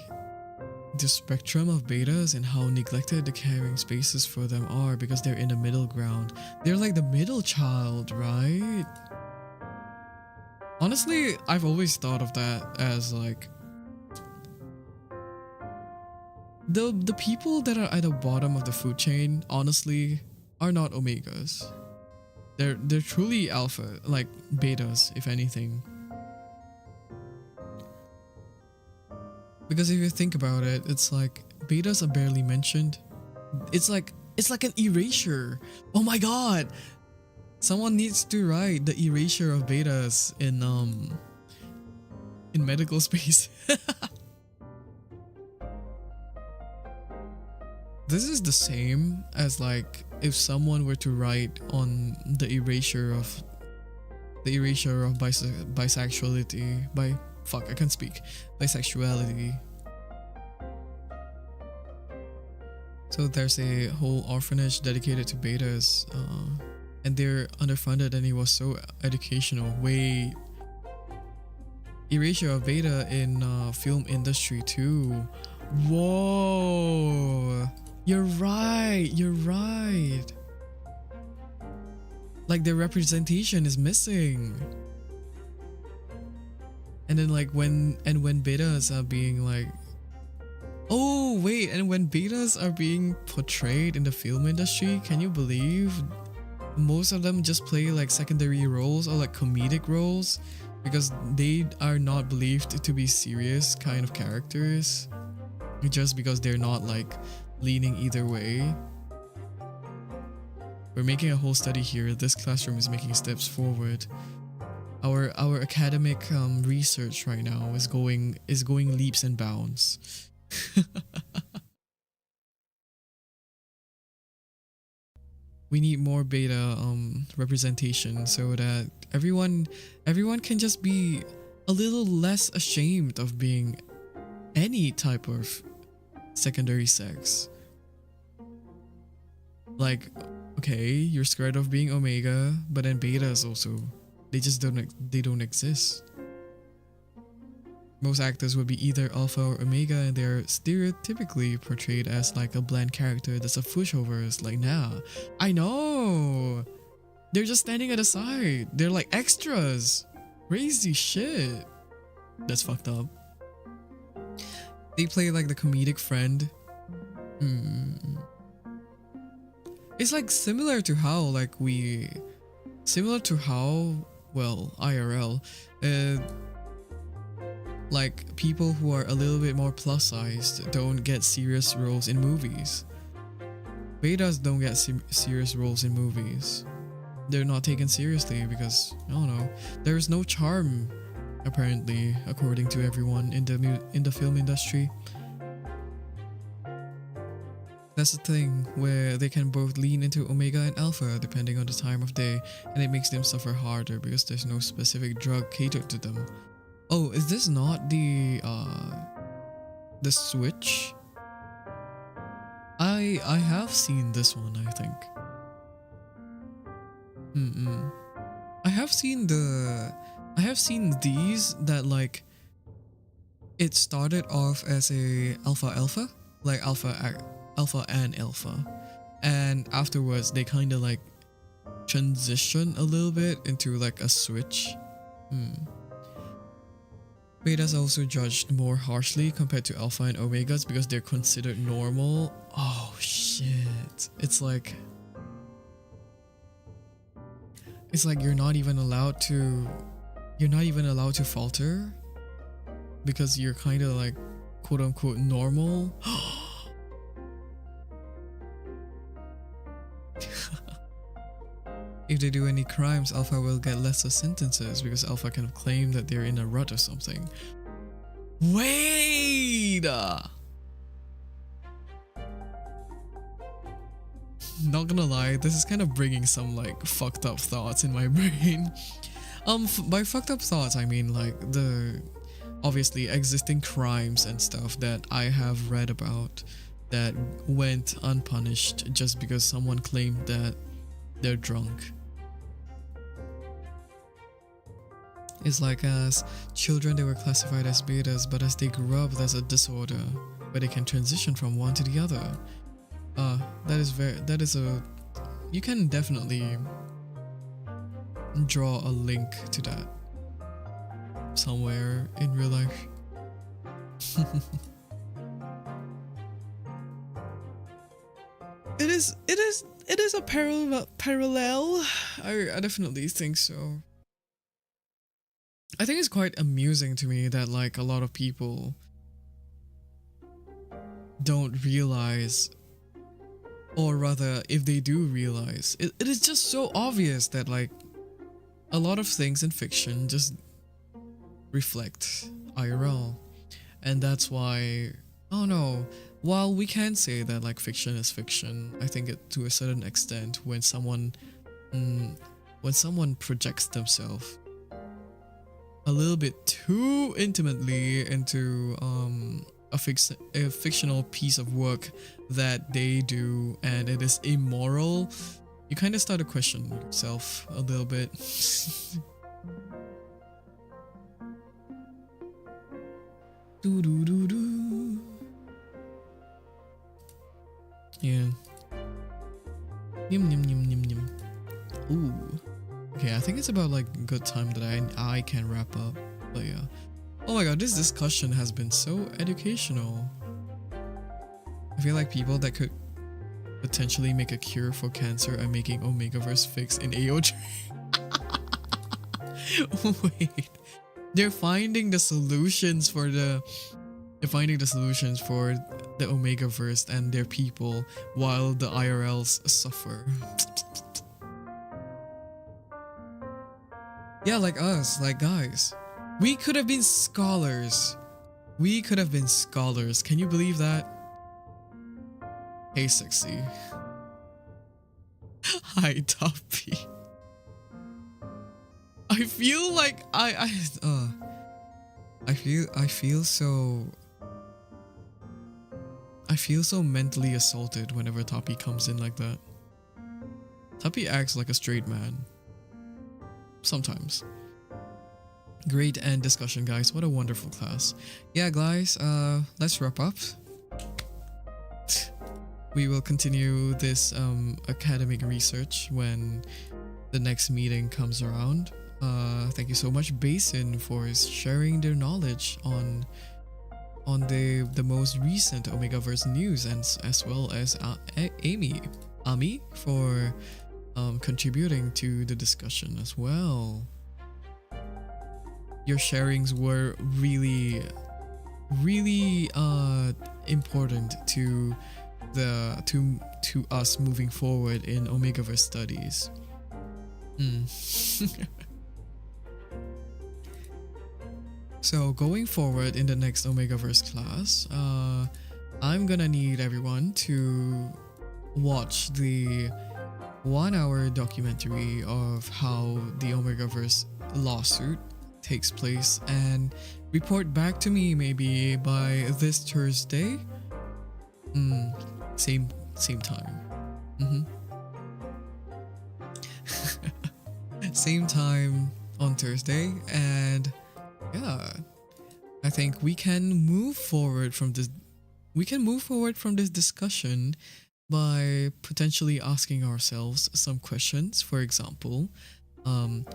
the spectrum of betas and how neglected the caring spaces for them are because they're in the middle ground. They're like the middle child, right? Honestly, I've always thought of that as like the people that are at the bottom of the food chain, honestly, are not Omegas. They're truly alpha, like betas, if anything. Because if you think about it, it's like betas are barely mentioned. It's like an erasure. Oh my god! Someone needs to write the erasure of betas in medical space. This is the same as like if someone were to write on the erasure of bisexuality bisexuality. So there's a whole orphanage dedicated to betas, and they're underfunded, and it was so educational. Wait, erasure of beta in film industry too. Whoa, you're right. Like the representation is missing. And then like when betas are being like, oh wait, and when betas are being portrayed in the film industry, can you believe most of them just play like secondary roles or like comedic roles because they are not believed to be serious kind of characters just because they're not like leaning either way. We're making a whole study here. This classroom is making steps forward. Our academic research right now is going leaps and bounds. We need more beta representation so that everyone can just be a little less ashamed of being any type of secondary sex. Like, okay, you're scared of being omega, but then betas also. They don't exist. Most actors would be either alpha or omega, and they're stereotypically portrayed as like a bland character that's a pushover. It's like, nah, I know. They're just standing at the side. They're like extras. Crazy shit. That's fucked up. They play like the comedic friend. It's like similar to how well, IRL, like people who are a little bit more plus sized don't get serious roles in movies. Betas don't get serious roles in movies. They're not taken seriously because, I don't know, there's no charm, apparently, according to everyone in the film industry. That's the thing, where they can both lean into Omega and Alpha depending on the time of day, and it makes them suffer harder because there's no specific drug catered to them. Oh, is this not the Switch? I have seen this one, I think. I have seen these that like it started off as a alpha, like alpha and alpha, and afterwards they kind of like transition a little bit into like a switch. Betas are also judged more harshly compared to alpha and omegas because they're considered normal. Oh shit. It's like you're not even allowed to falter because you're kind of like quote unquote normal. If they do any crimes, alpha will get lesser sentences because alpha can claim that they're in a rut or something. Wait! Not gonna lie, this is kind of bringing some like fucked up thoughts in my brain. By fucked up thoughts, I mean like the obviously existing crimes and stuff that I have read about that went unpunished just because someone claimed that they're drunk. It's like as children they were classified as betas, but as they grew up there's a disorder where they can transition from one to the other. You can definitely draw a link to that somewhere in real life. It is a parallel. I definitely think so. I think it's quite amusing to me that like a lot of people don't realize, or rather if they do realize, it is just so obvious that like a lot of things in fiction just reflect IRL. And that's why, oh no, while we can say that like fiction is fiction, I think it to a certain extent when someone projects themselves a little bit too intimately into a fictional piece of work that they do and it is immoral, you kind of start to question yourself a little bit. Do do do do. Yeah. Yum yum yum yum yum. Ooh. Okay, I think it's about like a good time that I can wrap up. But yeah. Oh my god, this discussion has been so educational. I feel like people that could potentially make a cure for cancer are making Omegaverse fix in AO3. Wait. They're finding the solutions for the Omegaverse and their people while the IRLs suffer. Yeah, like us, like guys. We could have been scholars. Can you believe that? Hey, sexy. Hi, Toppy. I feel like I feel so mentally assaulted whenever Toppy comes in like that. Toppy acts like a straight man. Sometimes. Great end discussion, guys. What a wonderful class. Yeah, guys, let's wrap up. We will continue this academic research when the next meeting comes around. Thank you so much, Basin, for sharing their knowledge on the most recent Omegaverse news, and as well as Ami for contributing to the discussion as well. Your sharings were really important to us moving forward in Omegaverse studies. So going forward in the next Omegaverse class, I'm gonna need everyone to watch the 1-hour documentary of how the Omegaverse lawsuit takes place and report back to me maybe by this Thursday. Same time. Same time on Thursday, and yeah, I think we can move forward from this discussion by potentially asking ourselves some questions. For example,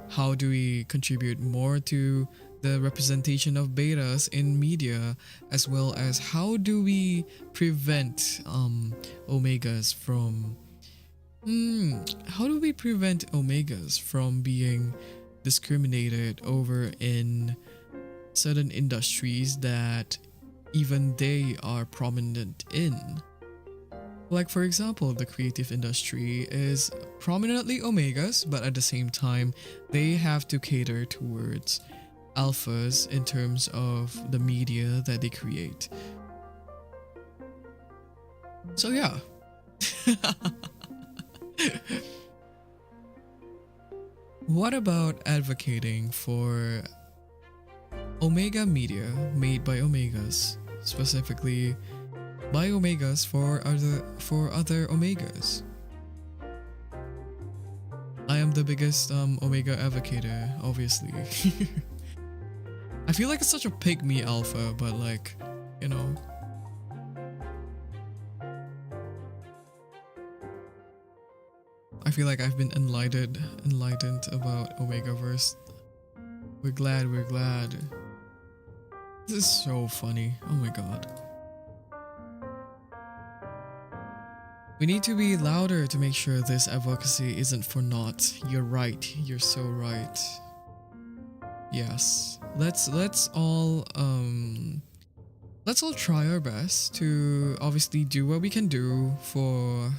how do we contribute more to the representation of betas in media, as well as how do we prevent omegas from how do we prevent omegas from being discriminated over in certain industries that even they are prominent in. Like, for example, the creative industry is prominently omegas, but at the same time, they have to cater towards alphas in terms of the media that they create. So yeah. What about advocating for omega media made by omegas, specifically by omegas for other omegas? I am the biggest omega advocator, obviously. I feel like it's such a pick-me alpha, but like, you know. I feel like I've been enlightened about Omegaverse. We're glad. This is so funny. Oh my god. We need to be louder to make sure this advocacy isn't for naught. You're right. You're so right. Yes. Let's all try our best to obviously do what we can do for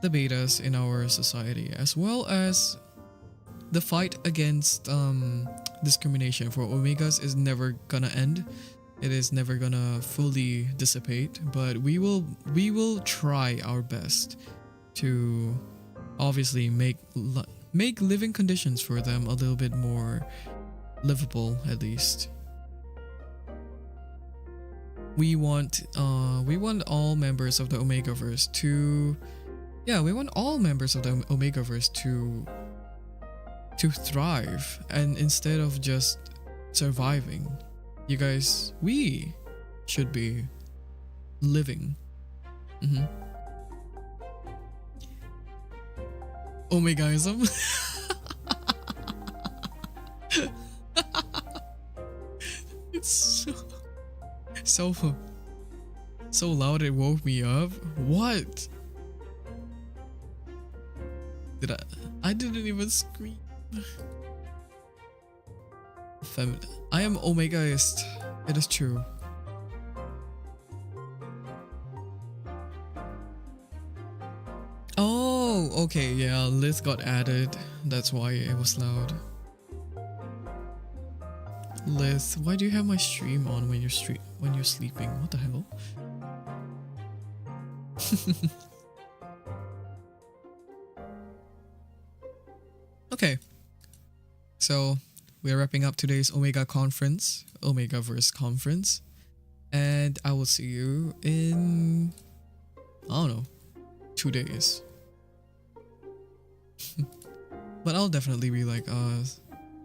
the betas in our society, as well as the fight against discrimination for omegas is never gonna end. It is never gonna fully dissipate, but we will try our best to obviously make living conditions for them a little bit more livable, at least. We want all members of the Omegaverse to thrive, and instead of just surviving, you guys, we should be living. Omegaism. It's so loud it woke me up. What? I didn't even scream. I am Omegaist. It is true. Oh, okay, yeah, Liz got added. That's why it was loud. Liz, why do you have my stream on when you're sleeping? What the hell? Okay, so we're wrapping up today's Omegaverse conference, and I will see you in, I don't know, 2 days. But I'll definitely be like,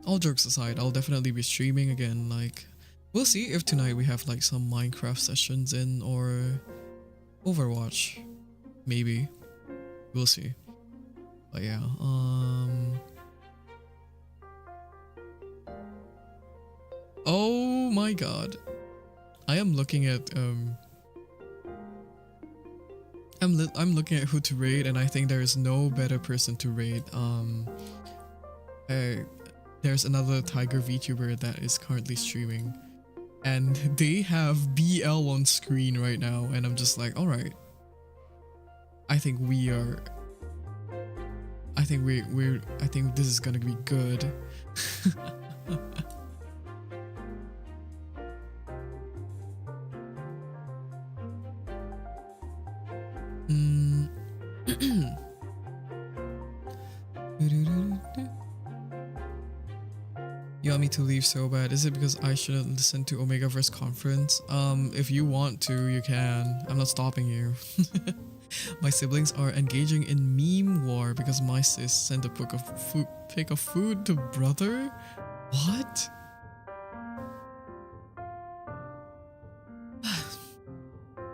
all jokes aside, I'll definitely be streaming again. Like, we'll see if tonight we have like some Minecraft sessions in, or Overwatch, maybe. We'll see. But yeah, oh my god. I am looking at I'm looking at who to raid, and I think there is no better person to raid. There's another Tiger VTuber that is currently streaming, and they have BL on screen right now, and I'm just like, all right. I think this is gonna be good. You want me to leave so bad? Is it because I shouldn't listen to Omegaverse conference? If you want to, you can. I'm not stopping you. My siblings are engaging in meme war because my sis sent a pic of food to brother? What?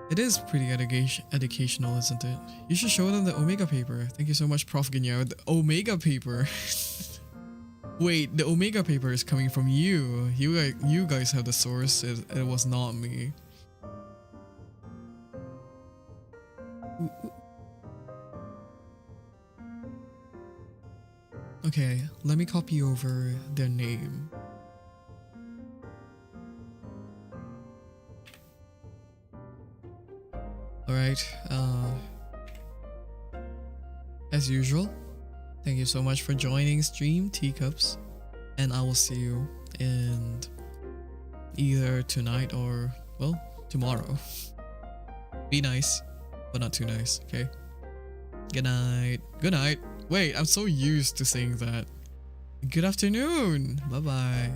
It is pretty educational, isn't it? You should show them the Omega paper. Thank you so much, Prof. Ginyao. The Omega paper. Wait, the Omega paper is coming from you. You guys have the source. It was not me. Okay, let me copy over their name. Alright, as usual, thank you so much for joining stream, teacups, and I will see you in either tonight or, well, tomorrow. Be nice, but not too nice, okay? Good night. Good night. Wait, I'm so used to saying that. Good afternoon. Bye-bye.